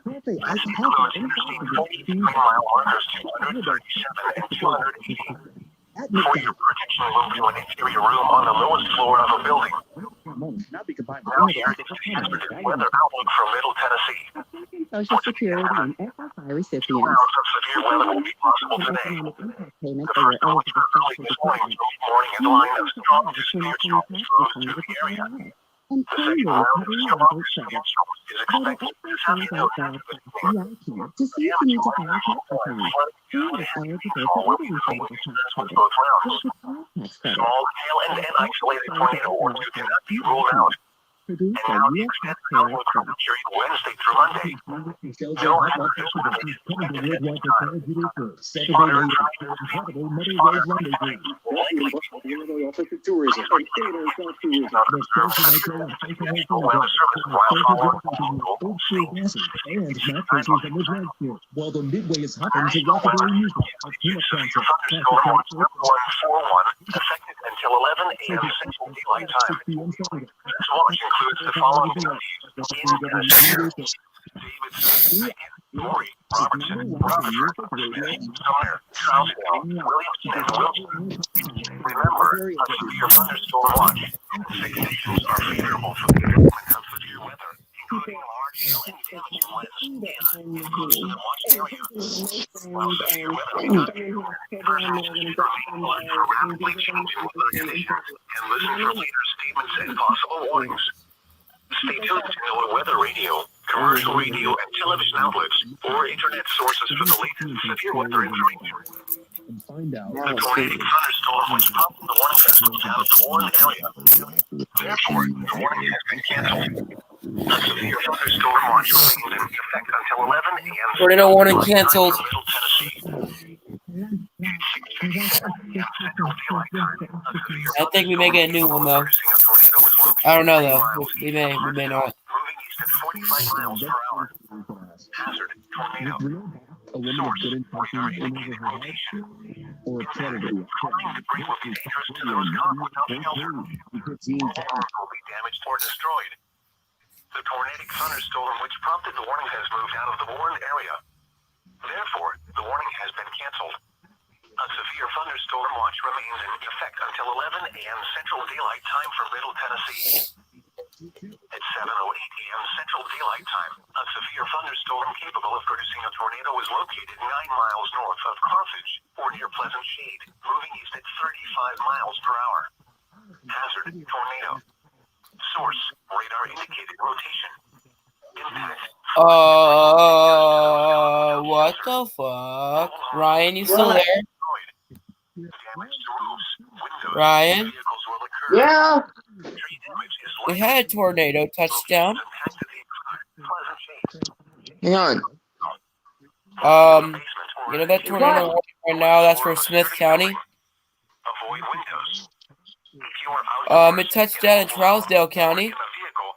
This includes Interstate 40 between mile markers 237 and 280. For your protection, move to an interior room on the lowest floor of a building. Now here is the hazardous weather outlook from Middle Tennessee. Social Security and SSI 2 recipients. hours of severe weather will be possible today. Payment The for your first to return early this morning to mid-morning headline of strong to severe tropical storms to the area. and The second round of strong to severe storms is expected to send you note after this morning. to see if you need to file a tax return. Who is eligible for other refundable tax credits? Both rounds. Tax credit. Small hail and an isolated tornado or two cannot be ruled out. Produced And by now the U.S. extended taxpayer outlook for the period Wednesday through Monday. No hazardous weather is expected at any time. Spotter tractors, spotter tractors, likely tourism. National Weather Service while following local While the midway is hopping to National Weather Rockaway Music. Severe thunderstorm watch number 141 effective until 11 a.m. Central Daylight Time. This watch includes the following counties in Tennessee: Davidson, Macon, Maury, Robertson, Rutherford, Sumner, Trousdale, Williamson, and Wilson. Remember, a severe thunderstorm watch. 6 stations are favorable for the development of severe weather, including in close to the watch area. While severe weather may not be persons should remain alert for rapidly changing weather conditions and listen for later statements and possible warnings. Stay tuned to NOAA Weather Radio, commercial radio and television outlets, or internet sources for the latest severe weather information. And find out. The tornadic thunderstorm which prompted the warning has moved out of the warning area. Therefore, the warning has been canceled. A severe thunderstorm watch remains in effect until 11 a.m. Tornado warning canceled. Middle Tennessee. I think we may get a new one though. I don't know though. We may not. Moving east at 45 miles per hour. Hazard, tornado. Source, radar indicated rotation. Or a predator. Flying debris will be dangerous to those caught without shelter. Homes will be damaged or destroyed. The tornadic thunderstorm which prompted the warning has moved out of the warned area. Therefore, the warning has been canceled. A severe thunderstorm watch remains in effect until 11 a.m. Central Daylight Time for Middle Tennessee. At 7:08 a.m. Central Daylight Time, a severe thunderstorm capable of producing a tornado is located 9 miles north of Carthage or near Pleasant Shade, moving east at 35 miles per hour. Hazard, tornado. Source, radar indicated rotation. Impact. What the fuck? Ryan, you still there? Damage to roofs, windows, Ryan? vehicles will occur. Yeah. Tree damage is We likely. had a tornado touchdown. Impacted include Pleasant Shade. Hang on. You know that tornado warning right now? That's for Smith County. Avoid windows. If you are outdoors It touched down in Trousdale County. in a vehicle,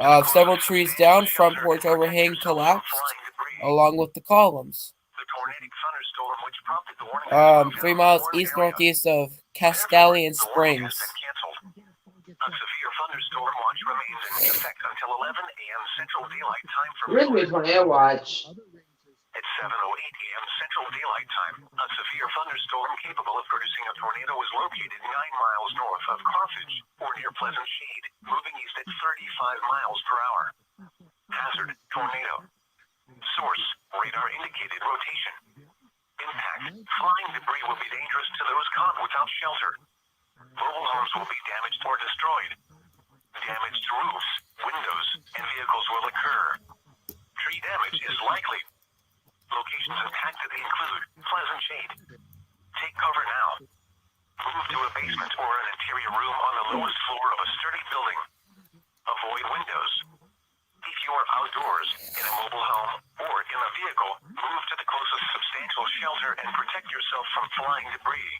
move to Several trees down, front porch overhang collapsed, along with the columns. the tornadic thunderstorm which prompted the warning. 3 miles east-northeast of Castalian Springs. A severe thunderstorm watch remains in effect until 11 a.m. Central Daylight Time for Where's my tornado watch? At 7:08 a.m. Central Daylight Time, a severe thunderstorm capable of producing a tornado is located 9 miles north of Carthage or near Pleasant Shade, moving east at 35 miles per hour. Hazard, tornado. Source, radar indicated rotation. Impact, flying debris will be dangerous to those caught without shelter. Mobile homes will be damaged or destroyed. Damage to roofs, windows, and vehicles will occur. Tree damage is likely. Locations impacted include Pleasant Shade. Take cover now. Move to a basement or an interior room on the lowest floor of a sturdy building. Avoid windows. If you are outdoors, in a mobile home, or in a vehicle, move to the closest substantial shelter and protect yourself from flying debris.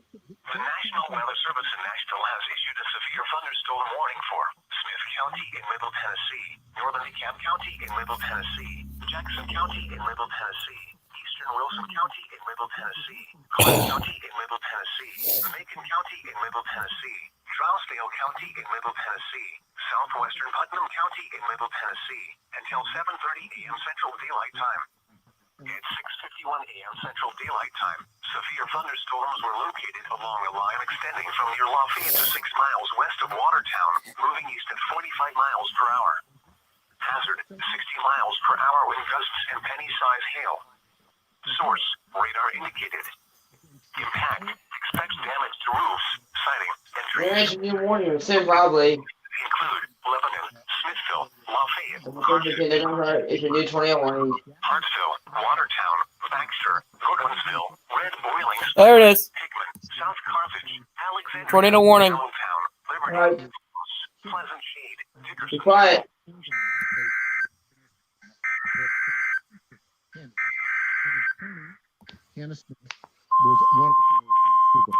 The National Weather Service in Nashville has issued a severe thunderstorm warning for Smith County in Middle Tennessee, Northern DeKalb County in Middle Tennessee, Jackson County in Middle Tennessee, Eastern Wilson County in Middle Tennessee, Clinton County in Middle Tennessee, Macon County in Middle Tennessee, Trousdale County in Middle Tennessee, Southwestern Putnam County in Middle Tennessee, until 7:30 a.m. Central Daylight Time. At 6:51 a.m. Central Daylight Time, severe thunderstorms were located along a line extending from near Lafayette to 6 miles west of Watertown, moving east at 45 miles per hour. Hazard, 60 miles per hour wind gusts and penny-size hail. Source, radar indicated. Impact, expects damage to roofs, siding, and trees. There's a new warning. So probably. Include Lebanon, Smithville, Lafayette, It's a new tornado warning. Hartsville, Watertown, Baxter, Brooklynsville, Red Boiling, There it is. Hickman, South Carthage, Alexandria, Tornado warning. Town, Liberty, Right. Pleasant Shade, Be Dickerson. quiet. Hannah Smith was one of the people.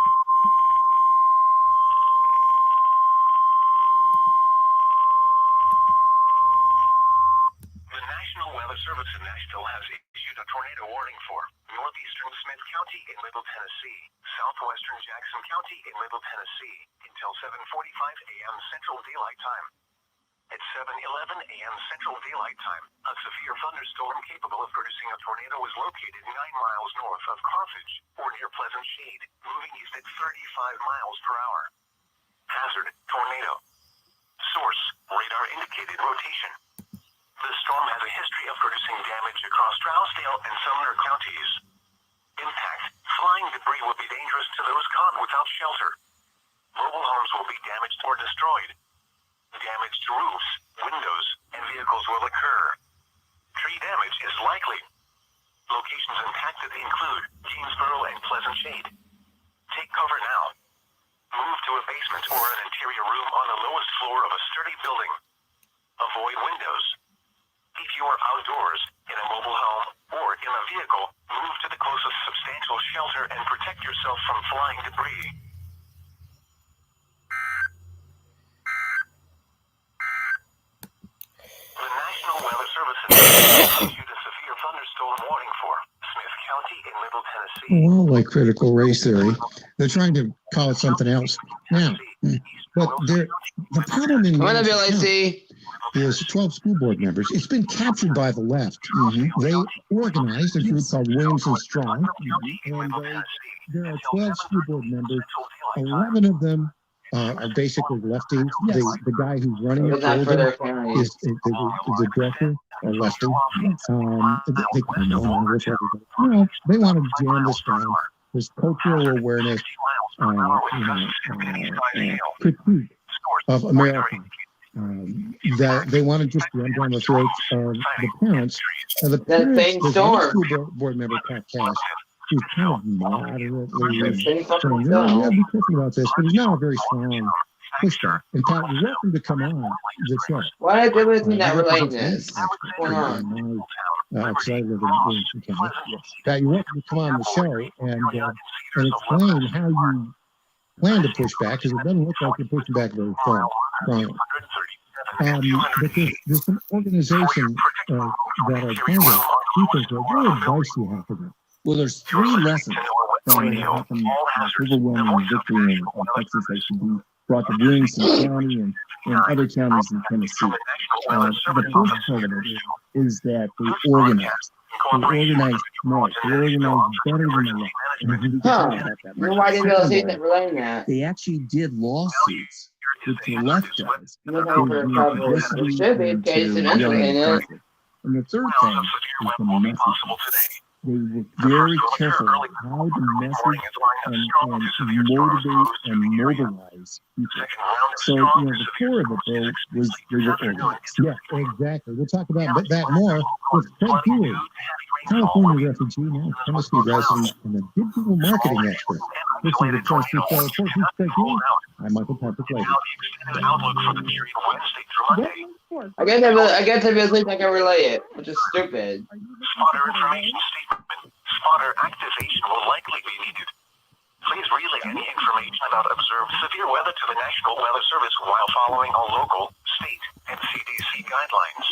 The National Weather Service in Nashville has issued a tornado warning for northeastern Smith County in Middle Tennessee, southwestern Jackson County in Middle Tennessee, until 7:45 a.m. Central Daylight Time. At 7:11 a.m. Central Daylight Time, a severe thunderstorm capable of producing a tornado is located 9 miles north of Carthage or near Pleasant Shade, moving east at 35 miles per hour. Hazard, tornado. Source, radar indicated rotation. The storm has a history of producing damage across Trousdale and Sumner counties. Impact: flying debris will be dangerous to those caught without shelter. Mobile homes will be damaged or destroyed. Damage to roofs, windows, and vehicles will occur. Tree damage is likely. Locations impacted include Jeansboro and Pleasant Shade. Take cover now. Move to a basement or an interior room on the lowest floor of a sturdy building. Avoid windows. If you are outdoors, in a mobile home, or in a vehicle, move to the closest substantial shelter and protect yourself from flying debris. The National Weather Service issued a severe thunderstorm warning for Smith County in Middle Tennessee. Well, like critical race theory, they're trying to call it something else now. But the problem in is 12 school board members. It's been captured by the left. They organized a group called Williamson Strong, and there are 12 school board members. 11 of them are basically lefties. The guy who's running it is the director or lefty. They want to jam this down. There's cultural awareness, critique of America. That they want to just run down the throats of the parents. And the parents, the school board member, Pat Cash, who's kind of moderately saying, yeah, be careful about this, but he's not a very strong pushback. In fact, you're welcome to come on the show. Why are they doing that relatedness? What's going on? Because I live in Canada. Pat, you're welcome to come on the show and explain how you plan to push back, because it doesn't look like you're pushing back very far. But there's some organizations that are trying to keep us there. What advice do you have for them? Well, there's 3 lessons from overwhelming victory in Texas that should be brought to Williamson County and other counties in Tennessee. The first part of it is that they organized. They organized smart. They organized better than the left. They actually did lawsuits, which the left does. And the third thing is the message. They were very careful how to message and motivate and mobilize people. So, the core of it, though, was they were organized. Yeah, exactly. We'll talk about that more with Fred Healy, California refugee, now Tennessee resident, and a digital marketing expert. This is the Trustee Show. He's Fred Healy. I'm Michael Patrick Lady. I guess at least I can relay it, which is stupid. Spotter information statement. Spotter activation will likely be needed. Please relay any information about observed severe weather to the National Weather Service while following all local, state, and CDC guidelines.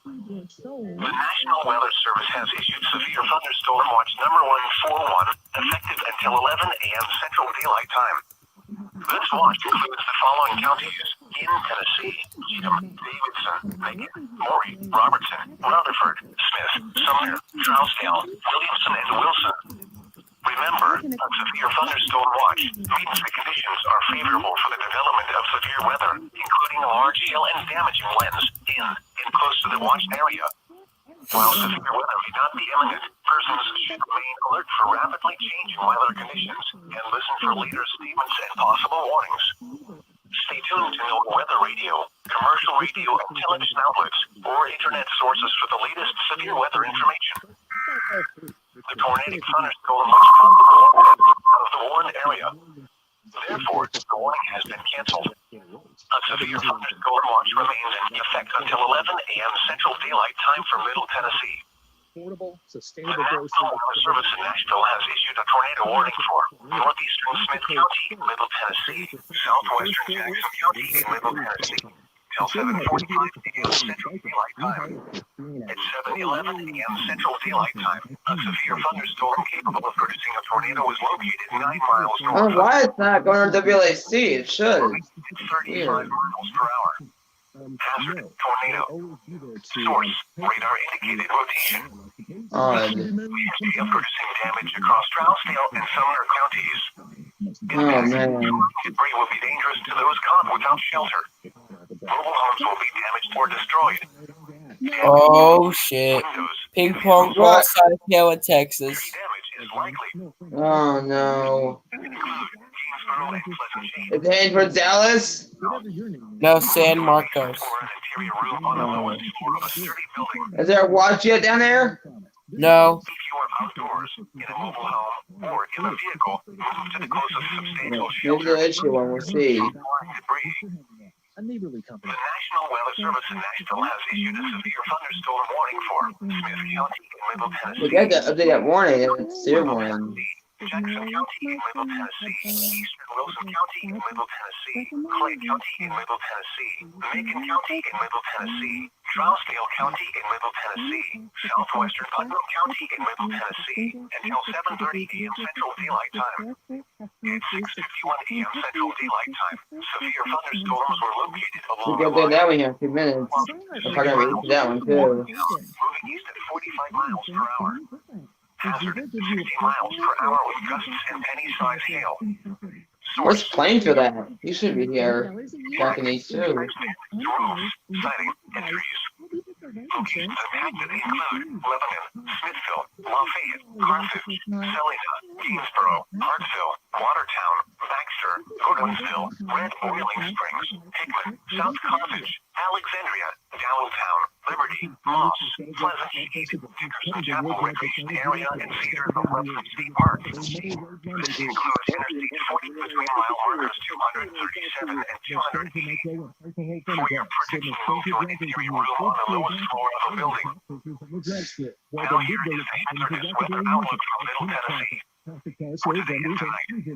The National Weather Service has issued severe thunderstorm watch number 141, effective until 11 a.m. Central Daylight Time. This watch includes the following counties in Tennessee: Cheatham, Davidson, Macon, Maury, Robertson, Rutherford, Smith, Sumner, Trousdale, Williamson, and Wilson. Remember, a severe thunderstorm watch means the conditions are favorable for the development of severe weather, including large hail and damaging winds in and close to the watched area. While severe weather may not be imminent, persons should remain alert for rapidly changing weather conditions and listen for later statements and possible warnings. Stay tuned to NOAA Weather Radio, commercial radio and television outlets, or internet sources for the latest severe weather information. The tornadic thunderstorm was probably out of the warned area. Therefore, the warning has been canceled. A severe thunderstorm watch remains in effect until 11 a.m. Central Daylight Time for Middle Tennessee. The National Weather Service in Nashville has issued a tornado warning for northeastern Smith County, Middle Tennessee, southwestern Jackson County, and Middle Tennessee, till 7:45 a.m. Central Daylight Time. At 7:11 a.m. Central Daylight Time, a severe thunderstorm capable of producing a tornado is located 9 miles north. Why it's not going to WLAC? It should. 35 miles per hour. Hazard, tornado. Source, radar indicated rotation. Producing damage across Trousdale and Sumner counties. Debris will be dangerous to those caught without shelter. Mobile homes will be damaged or destroyed. Oh shit. Ping pong ball size hail in Texas. Oh no. It's heading for Dallas? No, San Marcos. Oh. Is there a watch yet down there? No. Maybe the issue one we'll see. A neighborly company. The National Weather Service in Nashville has issued a severe thunderstorm warning for Smith County in Middle Tennessee. We got to update that warning. It's their warning. Jackson County in Middle Tennessee, Eastern Wilson County in Middle Tennessee, Clay County in Middle Tennessee, Macon County in Middle Tennessee, Trousdale County in Middle Tennessee, Southwestern Putnam County in Middle Tennessee, until 7:30 a.m. Central Daylight Time. At 6:51 a.m. Central Daylight Time, severe thunderstorms were located We along got the that line. one here in 2 minutes. I'm probably gonna read that one too. Moving east at 45 miles per hour. Hazard 60 miles per hour with gusts and penny-sized hail. What's playing for that? You should be here back in these too. Roofs, siding, and trees. Locations impacted include Lebanon, Smithville, Lafayette, Carthage, Celina, Gainsboro, Hartsville, Watertown, Baxter, Goodwinsville, Red Boiling Springs, Hickman, South Carthage, Alexandria, Dowelltown, Liberty, Moss, Pleasant Street, Dickerson Chapel Recreation Area, and Cedar of Westwood State Park. This includes Interstate 40 between mile markers 237 and 280. For your protection, move to an interior room on the lowest floor of a building. Now here is the hazardous weather outlook from Middle Tennessee. For today and tonight, 2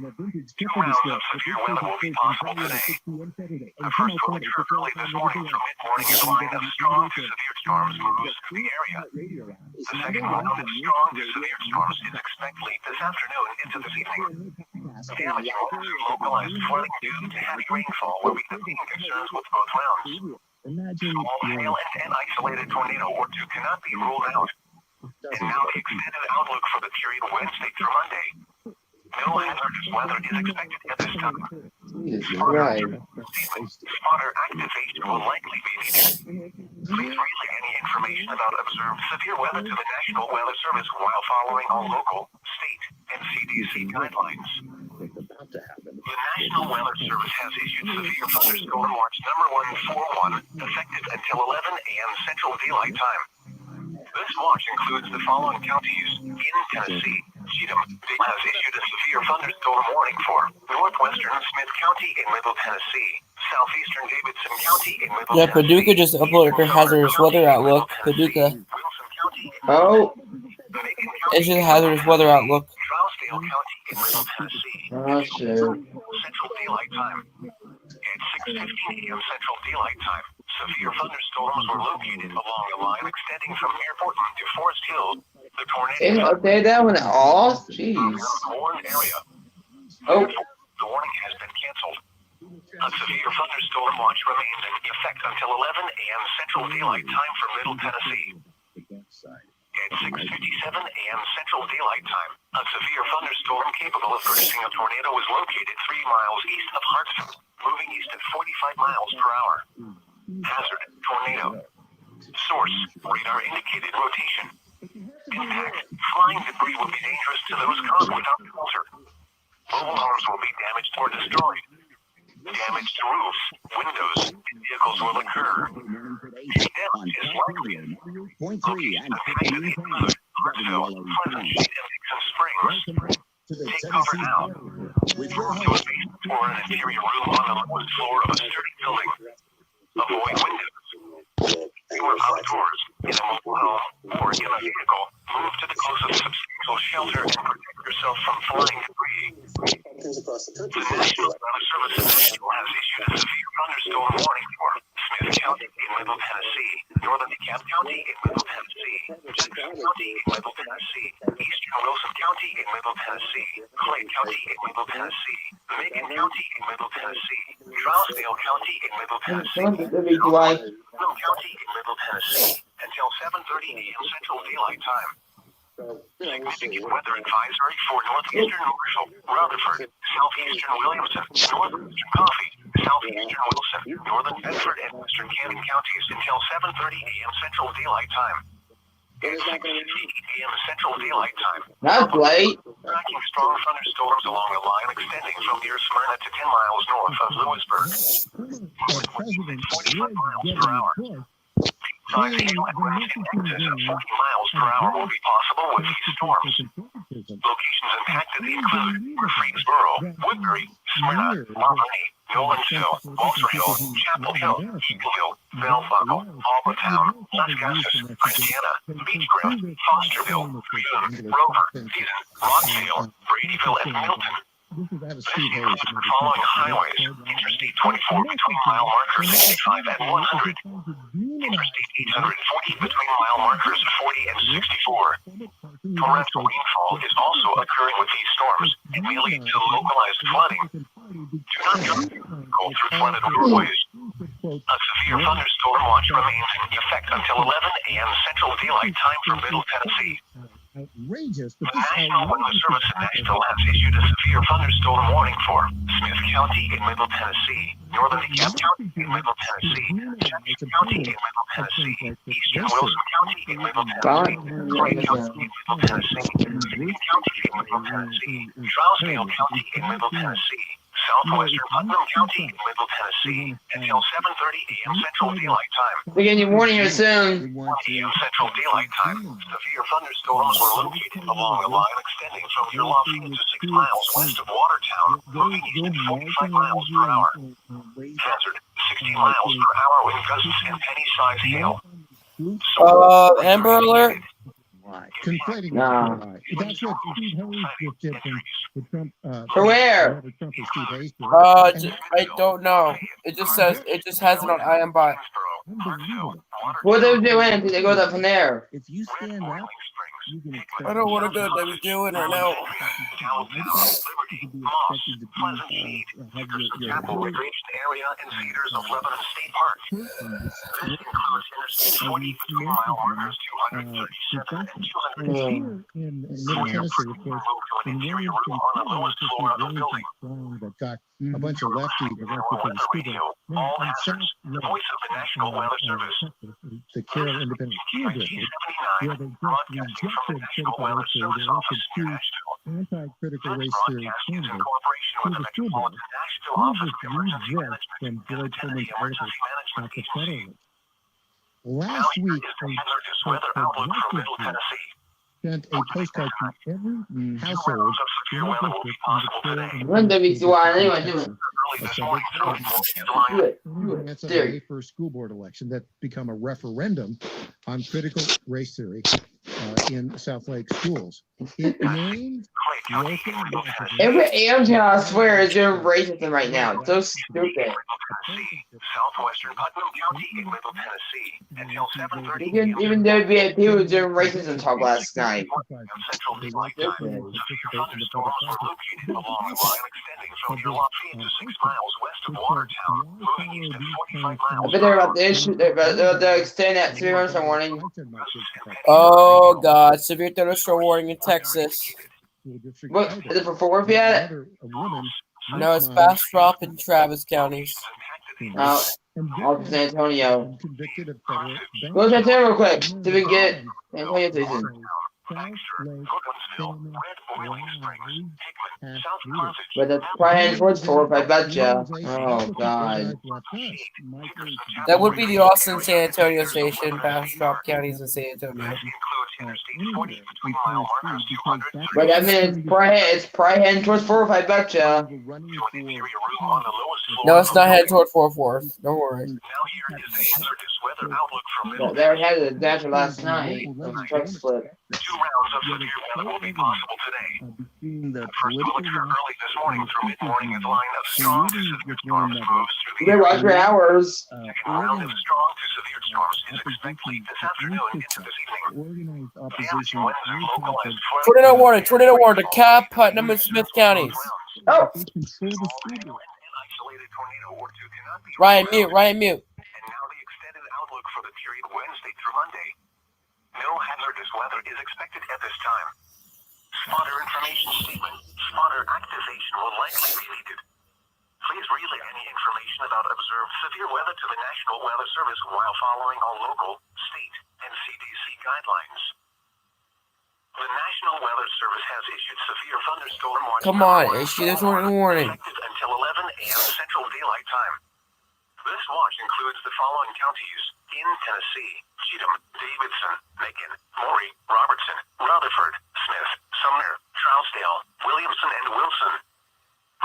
rounds of severe weather will be possible today. The first will occur early this morning from mid-morning as a line of strong to severe storms moves through the area. The second round of strong to severe storms is expected late this afternoon into this evening. Damage will include localized flooding due to heavy rainfall where we have seen concerns with both rounds. Small hail and an isolated tornado or two cannot be ruled out. And now the extended outlook for the period Wednesday through Monday. No hazardous weather is expected at this time. Spotter activation will likely be needed. Please relay any information about observed severe weather to the National Weather Service while following all local, state, and CDC guidelines. The National Weather Service has issued severe thunderstorm watch number 141, effective until 11 a.m. Central Daylight Time. This watch includes the following counties in Tennessee. Cheatham has issued a severe thunderstorm warning for northwestern Smith County in Middle Tennessee, southeastern Davidson County in Middle Yeah, Paducah just uploaded her hazardous weather outlook. Paducah. Oh. It's just a hazardous weather outlook. Trousdale County in Middle Tennessee. Oh shit. Central Daylight Time. At 6:15 a.m. Central Daylight Time, severe thunderstorms were located along a line extending from Airport to Forest Hill. The Didn't tornado update that one at all? Jeez. warned area. Oh. The warning has been canceled. A severe thunderstorm watch remains in effect until 11 a.m. Central Daylight Time for Middle Tennessee. At 6:57 a.m. Central Daylight Time, a severe thunderstorm capable of producing a tornado was located 3 miles east of Hartsville, moving east at 45 miles per hour. Hazard, tornado. Source, radar indicated rotation. Impact, flying debris will be dangerous to those caught without shelter. Mobile homes will be damaged or destroyed. Damage to roofs, windows, and vehicles will occur. Damage is likely. Locations affected include Hartsville, Pleasant Street, and Dixon Springs. Take cover now. Move to a basement or an interior room on the lowest floor of a sturdy building. Avoid windows. If you are outdoors, in a mobile home, or in a vehicle, move to the closest substantial shelter and protect yourself from flying debris. The National Weather Service in Nashville has issued a severe thunderstorm warning for Smith County in Middle Tennessee, Northern DeKalb County in Middle Tennessee, Jackson County in Middle Tennessee, Eastern Wilson County in Middle Tennessee, Clay County in Middle Tennessee, Macon County in Middle Tennessee, Trousdale County in Middle Tennessee, Middle County in Middle Tennessee, until 7:30 a.m. Central Daylight Time. Significant weather advisory for northeastern Marshall, Rutherford, southeastern Williamson, northwestern Coffee, southeastern Wilson, northern Bedford, and western Cannon counties until 7:30 a.m. Central Daylight Time. It's 6:50 a.m. Central Daylight Time. That's late. Tracking strong thunderstorms along a line extending from near Smyrna to 10 miles north of Lewisburg. Moving winds at 45 miles per hour. Size hail and rain in excess of 40 miles per hour will be possible with these storms. Locations impacted include Murfreesboro, Woodbury, Smyrna, Montgomery, Nolensville, Walter Hill, Chapel Hill, Eatonville, Belleville, Albertown, Lascasas, Christiana, Beech Grove, Fosterville, Boone, Rover, Seaton, Rockdale, Bradyville, and Milton. This includes the following highways: Interstate 24 between mile markers 65 and 100, Interstate 840 between mile markers 40 and 64. Torrential rainfall is also occurring with these storms and may lead to localized flooding. Do not go through flooded roadways. A severe thunderstorm watch remains in effect until 11 a.m. Central Daylight Time for Middle Tennessee. Outrageous, but The National Weather Service in Nashville has issued a severe thunderstorm warning for Smith County in Middle Tennessee, Northern DeKalb County in Middle Tennessee, Jackson County in Middle Tennessee, Eastern Wilson County in Middle Tennessee, Clay County in Middle Tennessee, Union County in Middle Tennessee, Trousdale County in Middle Tennessee, Southwestern Putnam County in Middle Tennessee until 7:30 a.m. Central Daylight Time. We're getting your warning here soon. 1 a.m. Central Daylight Time. Severe thunderstorms were located along a line extending from Yulofing to 6 miles west of Watertown, moving east at 45 miles per hour. Hazard 60 miles per hour with gusts and penny-sized hail. Amber Alert. Conflating. Nah. That's what Steve Hayes just did with Trump. For where? Trump and Steve Hayes did. I don't know. It just has it on IMBot. What are they doing? Did they go up from there? If you stand up, you can expect I don't want to go to WDoing right now. Chapel Recreation Area and Cedars of Lebanon State Park. This includes Interstate 20 between mile markers 237 and 200. In Middle Tennessee, of course, in Williamson, that got a bunch of lefties elected to the school board. All hazards. The voice of the National Weather Service. The Carroll Independent School District, where they just rejected critical race theory. They elected two anti-critical race theory candidates to the school board. All this reject from George Pullman's article about the federalists. Last week, sent a postcard to every household in the district on the Carroll When WCY, anyway, do it. That's a for a school board election that become a referendum on critical race theory in South Lake schools. It named Every AM channel, I swear, is doing racism right now. It's so stupid. Southwestern Putnam County in Middle Tennessee until 7:30. Even WBAP was doing racism talk last night. Central Daylight Time. Thunderstorms were located along a line extending from Yulofing to 6 miles west of Watertown, moving east at 45 I miles. bet they're about to issue, they're about to extend that severe thunderstorm warning. Oh God! Severe thunderstorm warning in Texas. What is it for Fort Worth yet? No, it's Bastrop and Travis counties. Off San Antonio. Go to San Antonio real quick so we can get San Antonio station. But that's probably heading towards Fort Worth, I betcha. Oh God. That would be the Austin San Antonio station, Bastrop counties in San Antonio. But I mean, it's probably heading towards Fort Worth, I betcha. No, it's not heading toward Fort Worth. Don't worry. Well, they had a disaster last night. The truck split. 2 rounds of severe weather will be possible today. The first will occur early this morning through mid-morning as a line of strong to severe storms moves through the They watch for hours. Second round of strong to severe storms is expected late this afternoon into this evening. Damaging winds are localized. Tornado warning! Tornado warning to Cap, Putnam, and Smith counties. Oh! Ryan, mute. Ryan, mute. And now the extended outlook for the period Wednesday through Monday. No hazardous weather is expected at this time. Spotter information statement. Spotter activation will likely be needed. Please relay any information about observed severe weather to the National Weather Service while following all local, state, and CDC guidelines. The National Weather Service has issued severe thunderstorm warning. Come on, issue this warning. Effective until 11 a.m. Central Daylight Time. This watch includes the following counties in Tennessee: Cheatham, Davidson, Macon, Maury, Robertson, Rutherford, Smith, Sumner, Trousdale, Williamson, and Wilson.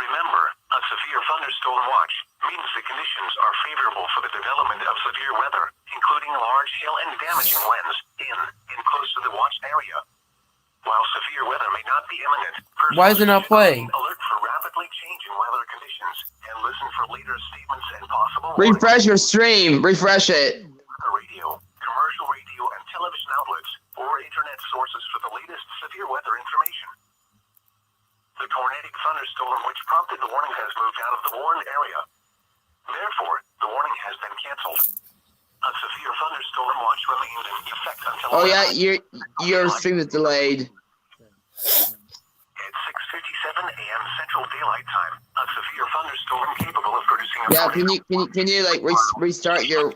Remember, a severe thunderstorm watch means the conditions are favorable for the development of severe weather, including large hail and damaging winds in and close to the watched area. While severe weather may not be imminent, Why is it not playing? alert for rapidly changing weather conditions and listen for later statements and possible Refresh your stream. Refresh it. radio, commercial radio, and television outlets or internet sources for the latest severe weather information. The tornadic thunderstorm which prompted the warning has moved out of the warned area. Therefore, the warning has been canceled. A severe thunderstorm watch remained in effect until... Oh yeah, your stream is delayed. At 6:57 a.m. Central Daylight Time, a severe thunderstorm capable of producing a... Yeah, can you like restart your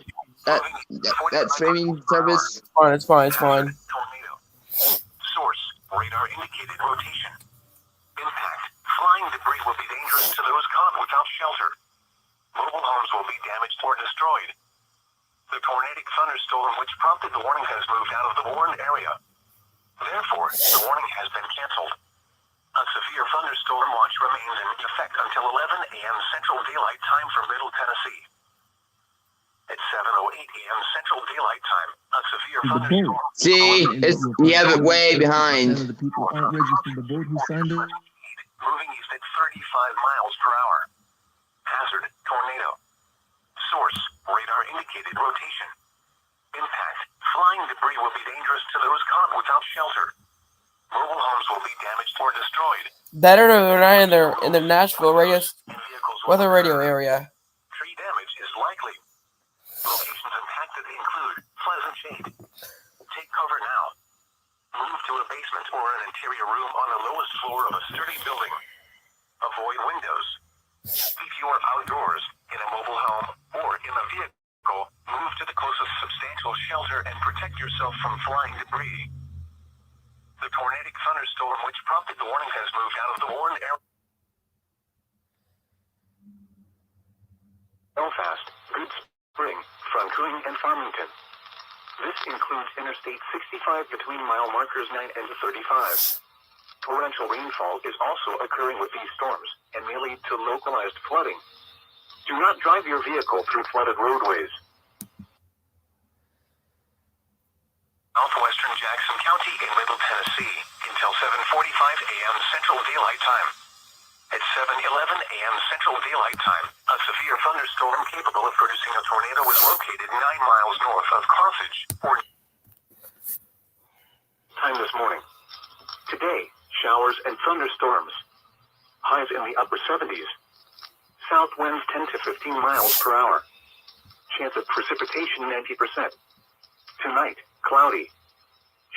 that streaming service? It's fine. Tornado. Source: radar indicated rotation. Impact: flying debris will be dangerous to those caught without shelter. Mobile homes will be damaged or destroyed. The tornadic thunderstorm which prompted the warning has moved out of the warned area. Therefore, the warning has been canceled. A severe thunderstorm watch remains in effect until 11 a.m. Central Daylight Time for Middle Tennessee. At 7:08 a.m. Central Daylight Time, a severe thunderstorm... See, you have it way behind. The people aren't registered to vote who signed it. Moving east at 35 miles per hour. Hazard: tornado. Source: radar indicated rotation. Impact: flying debris will be dangerous to those caught without shelter. Mobile homes will be damaged or destroyed. Better than not in the Nashville radius weather radio area. Tree damage is likely. Locations impacted include Pleasant Shade. Take cover now. Move to a basement or an interior room on the lowest floor of a sturdy building. Avoid windows. If you are outdoors, in a mobile home, or in a vehicle, move to the closest substantial shelter and protect yourself from flying debris. The tornadic thunderstorm which prompted the warning has moved out of the warned area. Belfast, Good Spring, Franconia, and Farmington. This includes Interstate 65 between mile markers 9 and 35. Torrential rainfall is also occurring with these storms and may lead to localized flooding. Do not drive your vehicle through flooded roadways. Southwestern Jackson County in Middle Tennessee until 7:45 a.m. Central Daylight Time. At 7:11 a.m. Central Daylight Time, a severe thunderstorm capable of producing a tornado was located 9 miles north of Carthage. Time this morning. Today, showers and thunderstorms. Highs in the upper 70s. South winds 10 to 15 miles per hour. Chance of precipitation 90%. Tonight, cloudy.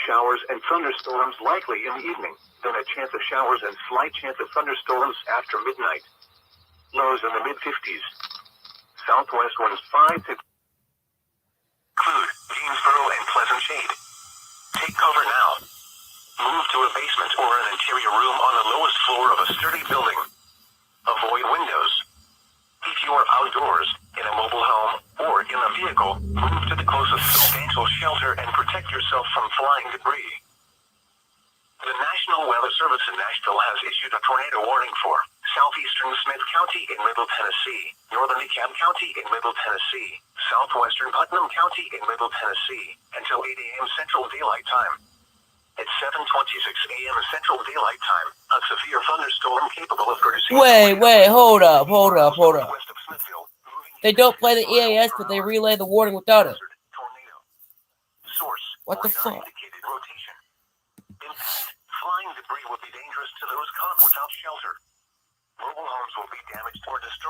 Showers and thunderstorms likely in the evening, then a chance of showers and slight chance of thunderstorms after midnight. Lows in the mid-50s. Southwest winds 5 to... Include Greensboro and Pleasant Shade. Take cover now. Move to a basement or an interior room on the lowest floor of a sturdy building. Avoid windows. If you are outdoors, in a mobile home, or in a vehicle, move to the closest substantial shelter and protect yourself from flying debris. The National Weather Service in Nashville has issued a tornado warning for southeastern Smith County in Middle Tennessee, northern DeKalb County in Middle Tennessee, southwestern Putnam County in Middle Tennessee, until 8 a.m. Central Daylight Time. At 7:26 a.m. Central Daylight Time, a severe thunderstorm capable of producing... Wait, hold up. They don't play the EAS, but they relay the warning without it. What the fuck? Flying debris will be dangerous to those caught without shelter. Mobile homes will be damaged or destroyed.